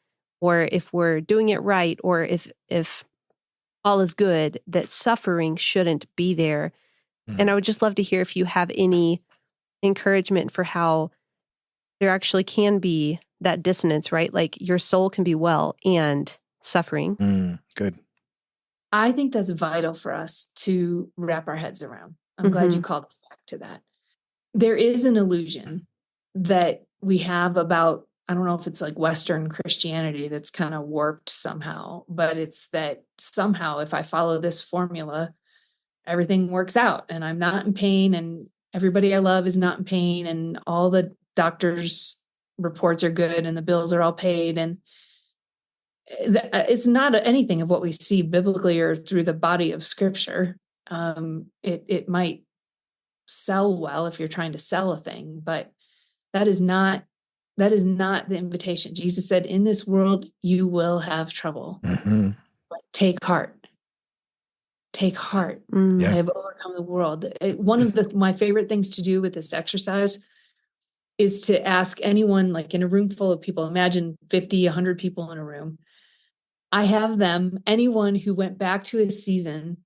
or if we're doing it right, or if all is good, that suffering shouldn't be there. And I would just love to hear if you have any encouragement for how there actually can be that dissonance, right? Like your soul can be well and suffering. Good. I think that's vital for us to wrap our heads around. I'm glad you called us back to that. There is an illusion that we have about, I don't know if it's like Western Christianity that's kind of warped somehow, but it's that somehow if I follow this formula, everything works out and I'm not in pain, and everybody I love is not in pain, and all the doctors' reports are good and the bills are all paid. And it's not anything of what we see biblically or through the body of Scripture. It might sell well if you're trying to sell a thing, but that is not the invitation. Jesus said, in this world, you will have trouble, but take heart. Take heart. Mm. I have overcome the world. One of my favorite things to do with this exercise is to ask anyone, like in a room full of people, imagine 50, 100 people in a room. I have them, anyone who went back to a season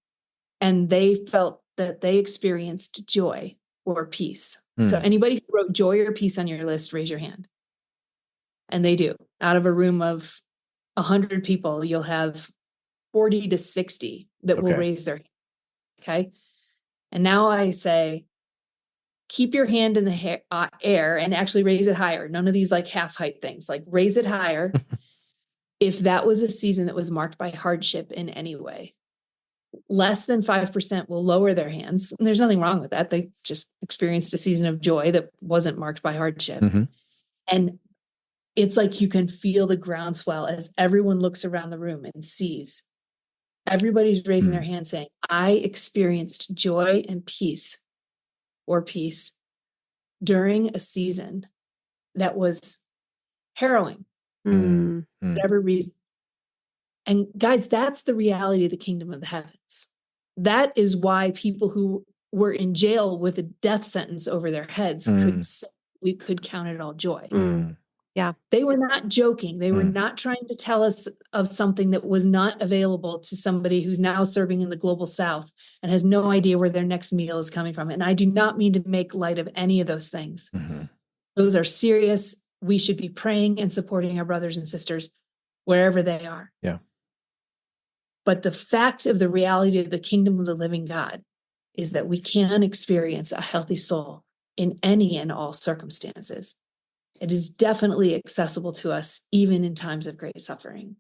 and they felt that they experienced joy or peace. So anybody who wrote joy or peace on your list, raise your hand. And they do. Out of a room of 100 people, you'll have 40 to 60 that will raise their hand. Okay. And now I say, keep your hand in the air and actually raise it higher. None of these like half height things, like raise it higher. If that was a season that was marked by hardship in any way. Less than 5% will lower their hands. And there's nothing wrong with that. They just experienced a season of joy that wasn't marked by hardship. And it's like you can feel the groundswell as everyone looks around the room and sees. Everybody's raising their hand saying, I experienced joy and peace or peace during a season that was harrowing, for whatever reason. And guys, that's the reality of the kingdom of the heavens. That is why people who were in jail with a death sentence over their heads could say, we could count it all joy. Yeah. They were not joking. They were not trying to tell us of something that was not available to somebody who's now serving in the global South and has no idea where their next meal is coming from. And I do not mean to make light of any of those things. Those are serious. We should be praying and supporting our brothers and sisters wherever they are. Yeah. But the fact of the reality of the kingdom of the living God is that we can experience a healthy soul in any and all circumstances. It is definitely accessible to us, even in times of great suffering.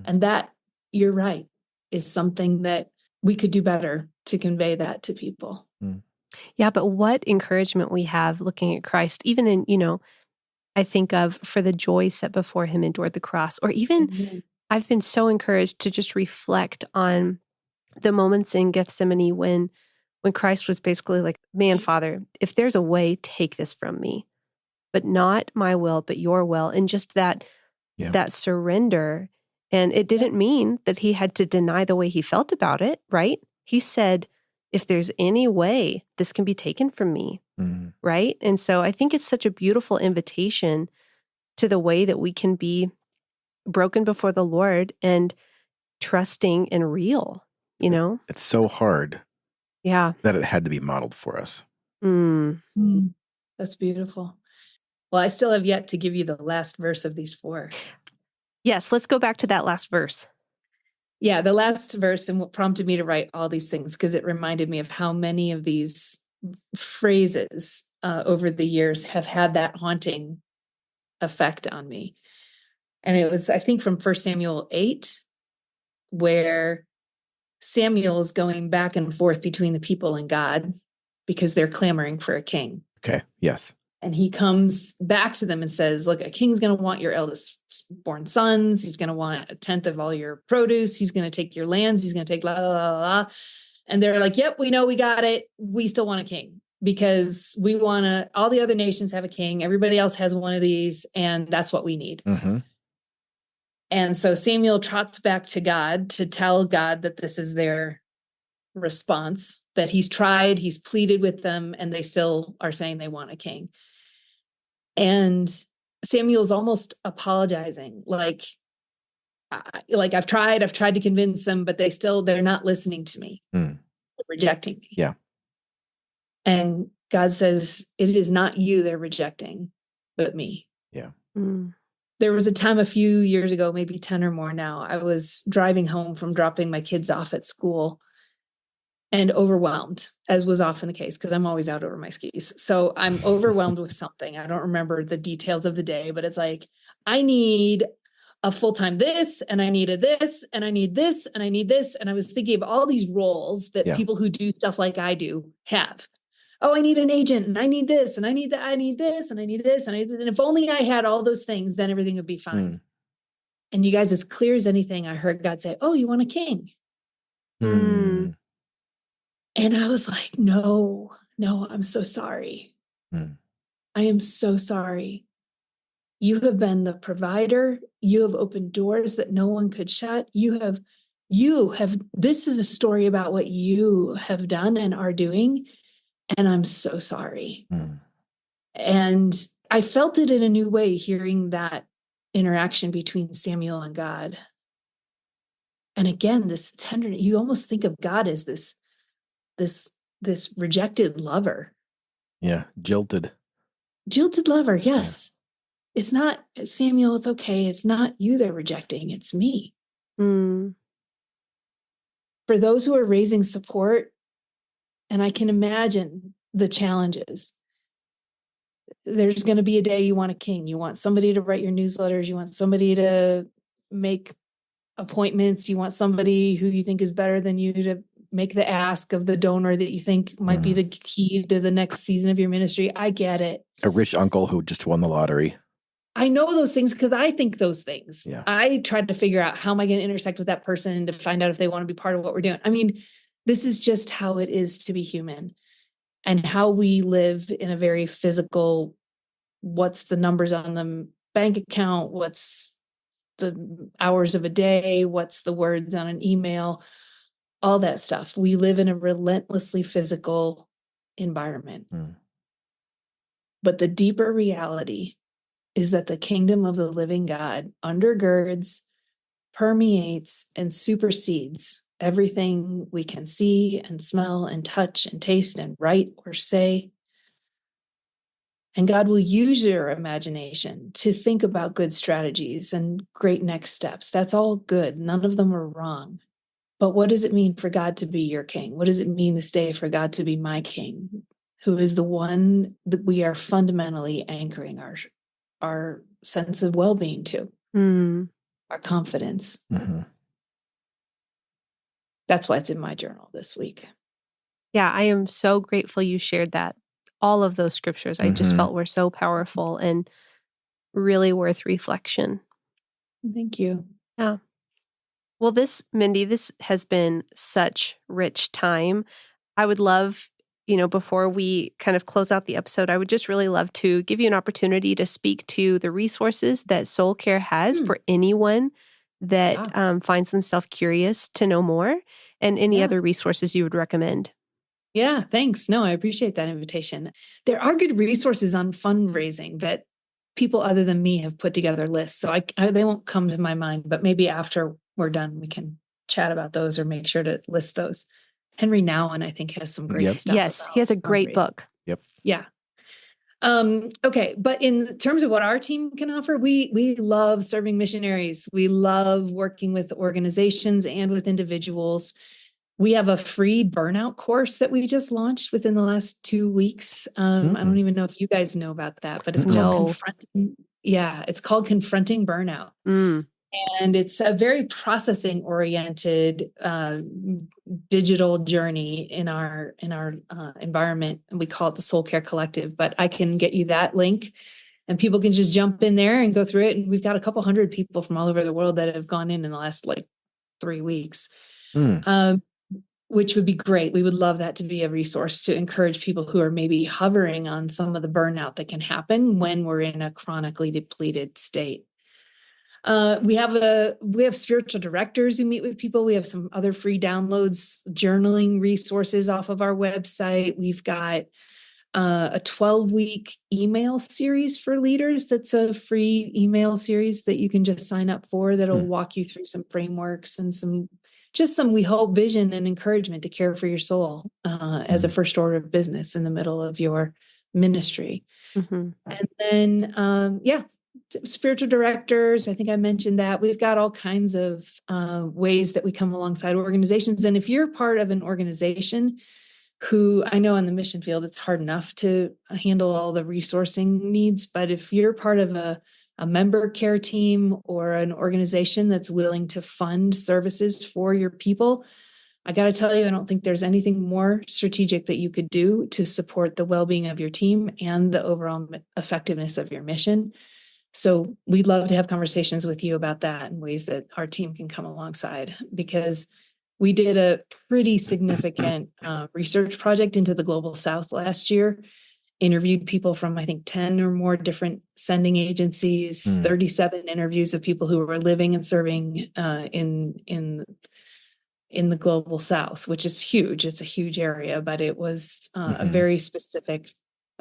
And that, you're right, is something that we could do better to convey that to people. Yeah, but what encouragement we have looking at Christ, even in, I think of for the joy set before him endured the cross, or even I've been so encouraged to just reflect on the moments in Gethsemane when Christ was basically like, man, Father, if there's a way, take this from me, but not my will, but your will. And just that surrender. And it didn't mean that he had to deny the way he felt about it, right? He said, if there's any way this can be taken from me, right? And so I think it's such a beautiful invitation to the way that we can be broken before the Lord and trusting and real, It's so hard. Yeah. That it had to be modeled for us. That's beautiful. Well, I still have yet to give you the last verse of these 4. Yes, let's go back to that last verse. Yeah, the last verse, and what prompted me to write all these things, because it reminded me of how many of these phrases over the years have had that haunting effect on me. And it was, I think, from 1 Samuel 8, where Samuel is going back and forth between the people and God because they're clamoring for a king. Okay, yes. And he comes back to them and says, look, a king's going to want your eldest born sons. He's going to want 1/10 of all your produce. He's going to take your lands. He's going to take blah, blah, blah, blah. And they're like, yep, we know, we got it. We still want a king because we want to, all the other nations have a king. Everybody else has one of these. And that's what we need. And so Samuel trots back to God to tell God that this is their response, that he's tried, he's pleaded with them, and they still are saying they want a king. And Samuel's almost apologizing, like I've tried to convince them, but they're not listening to me. They're rejecting me. Yeah. And God says, it is not you they're rejecting, but me. Yeah. There was a time a few years ago, maybe 10 or more now, I was driving home from dropping my kids off at school and overwhelmed, as was often the case, because I'm always out over my skis. So I'm overwhelmed with something. I don't remember the details of the day, but it's like, I need a full-time this, and I needed this, and I need this, and I need this. And I was thinking of all these roles that people who do stuff like I do have. Oh, I need an agent, and I need this, and I need that, I need this, and I need this, and I need this. And if only I had all those things, then everything would be fine. And you guys, as clear as anything, I heard God say, oh, you want a king? And I was like, no, I'm so sorry. I am so sorry. You have been the provider. You have opened doors that no one could shut. You have, this is a story about what you have done and are doing. And I'm so sorry. And I felt it in a new way, hearing that interaction between Samuel and God. And again, this tender, you almost think of God as this rejected lover. Yeah. Jilted Lover. Yes. Yeah. It's not Samuel. It's okay. It's not you they're rejecting. It's me. For those who are raising support, and I can imagine the challenges. There's going to be a day you want a king. You want somebody to write your newsletters. You want somebody to make appointments. You want somebody who you think is better than you to make the ask of the donor that you think might be the key to the next season of your ministry. I get it. A rich uncle who just won the lottery. I know those things because I think those things. Yeah. I tried to figure out how am I going to intersect with that person to find out if they want to be part of what we're doing. I mean, this is just how it is to be human and how we live in a very physical, what's the numbers on the bank account? What's the hours of a day? What's the words on an email? All that stuff. We live in a relentlessly physical environment. But the deeper reality is that the kingdom of the living God undergirds, permeates, and supersedes everything we can see and smell and touch and taste and write or say. And God will use your imagination to think about good strategies and great next steps. That's all good. None of them are wrong. But what does it mean for God to be your king? What does it mean this day for God to be my king, who is the one that we are fundamentally anchoring our sense of well-being to, our confidence. That's why it's in my journal this week. Yeah, I am so grateful you shared that. All of those scriptures I just felt were so powerful and really worth reflection. Thank you. Yeah. Well, Mindy, this has been such rich time. I would love, before we kind of close out the episode, I would just really love to give you an opportunity to speak to the resources that Soul Care has for anyone that finds themselves curious to know more, and any other resources you would recommend. Yeah, thanks. No, I appreciate that invitation. There are good resources on fundraising that people other than me have put together lists. So they won't come to my mind, but maybe after we're done, we can chat about those or make sure to list those. Henry Nouwen, I think, has some great stuff. Yes, he has a great book. Yep. Yeah. Okay. But in terms of what our team can offer, we love serving missionaries. We love working with organizations and with individuals. We have a free burnout course that we just launched within the last 2 weeks. I don't even know if you guys know about that, but it's called Confronting. Yeah, it's called Confronting Burnout. And it's a very processing oriented digital journey in our environment. And we call it the Soul Care Collective, but I can get you that link and people can just jump in there and go through it. And we've got a couple hundred people from all over the world that have gone in the last 3 weeks. Which would be great. We would love that to be a resource to encourage people who are maybe hovering on some of the burnout that can happen when we're in a chronically depleted state. We have spiritual directors who meet with people. We have some other free downloads, journaling resources off of our website. We've got a 12-week email series for leaders. That's a free email series that you can just sign up for that'll walk you through some frameworks and some, we hope, vision and encouragement to care for your soul as a first order of business in the middle of your ministry. And then, spiritual directors. I think I mentioned that. We've got all kinds of ways that we come alongside organizations. And if you're part of an organization who, I know in the mission field, it's hard enough to handle all the resourcing needs, but if you're part of a member care team or an organization that's willing to fund services for your people, I got to tell you, I don't think there's anything more strategic that you could do to support the well-being of your team and the overall effectiveness of your mission. So we'd love to have conversations with you about that and ways that our team can come alongside, because We did a pretty significant research project into the Global South last year, interviewed people from, I think, 10 or more different sending agencies, 37 interviews of people who were living and serving in the Global South, which is huge. It's a huge area, but it was a very specific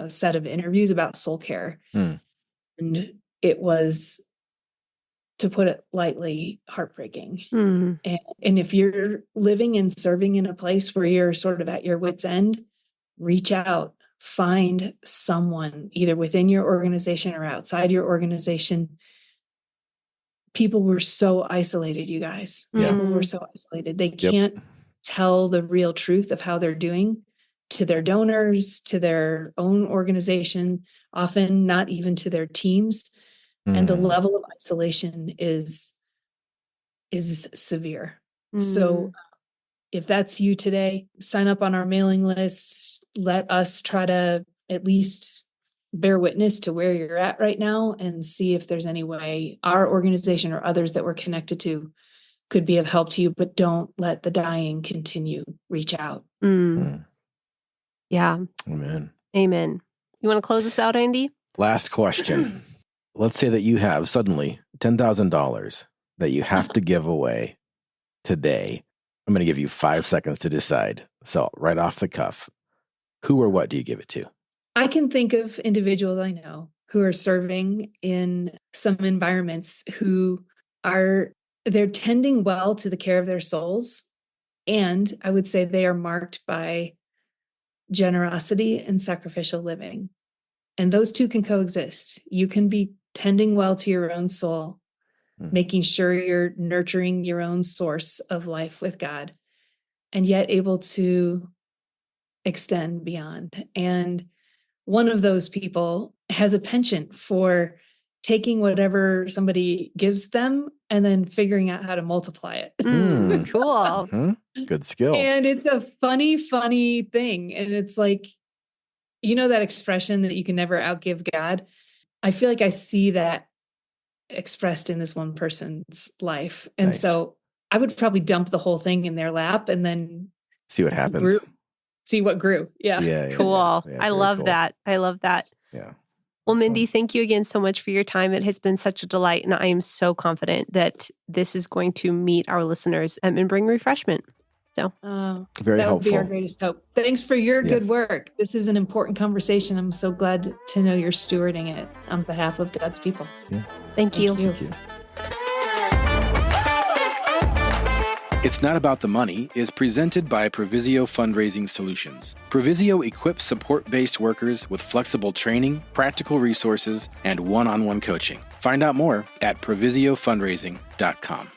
set of interviews about soul care. And it was, to put it lightly, heartbreaking. And if you're living and serving in a place where you're sort of at your wit's end, reach out, find someone either within your organization or outside your organization. People were so isolated, you guys. People were so isolated. They can't tell the real truth of how they're doing to their donors, to their own organization, often not even to their teams. And the level of isolation is severe. So if that's you today, sign up on our mailing list. Let us try to at least bear witness to where you're at right now and see if there's any way our organization or others that we're connected to could be of help to you, but don't let the dying continue. Reach out. Yeah. Amen. Amen. You want to close us out, Andy? Last question. Let's say that you have suddenly $10,000 that you have to give away today. I'm going to give you 5 seconds to decide. So right off the cuff, who or what do you give it to? I can think of individuals I know who are serving in some environments they're tending well to the care of their souls. And I would say they are marked by generosity and sacrificial living. And those two can coexist. You can be tending well to your own soul, making sure you're nurturing your own source of life with God, and yet able to extend beyond. And one of those people has a penchant for taking whatever somebody gives them and then figuring out how to multiply it. Cool. Good skill. And it's a funny thing. And it's like, you know, that expression that you can never outgive God. I feel like I see that expressed in this one person's life. And so I would probably dump the whole thing in their lap and then see what happens. See what grew. Yeah. Cool. I love that. I love that. Yeah. Well, Mindy, thank you again so much for your time. It has been such a delight, and I am so confident that this is going to meet our listeners and bring refreshment. So very that helpful. Would be our greatest hope. Thanks for your good work. This is an important conversation. I'm so glad to know you're stewarding it on behalf of God's people. Yeah. Thank you. Thank you. It's Not About the Money is presented by Provisio Fundraising Solutions. Provisio equips support-based workers with flexible training, practical resources, and one-on-one coaching. Find out more at provisiofundraising.com.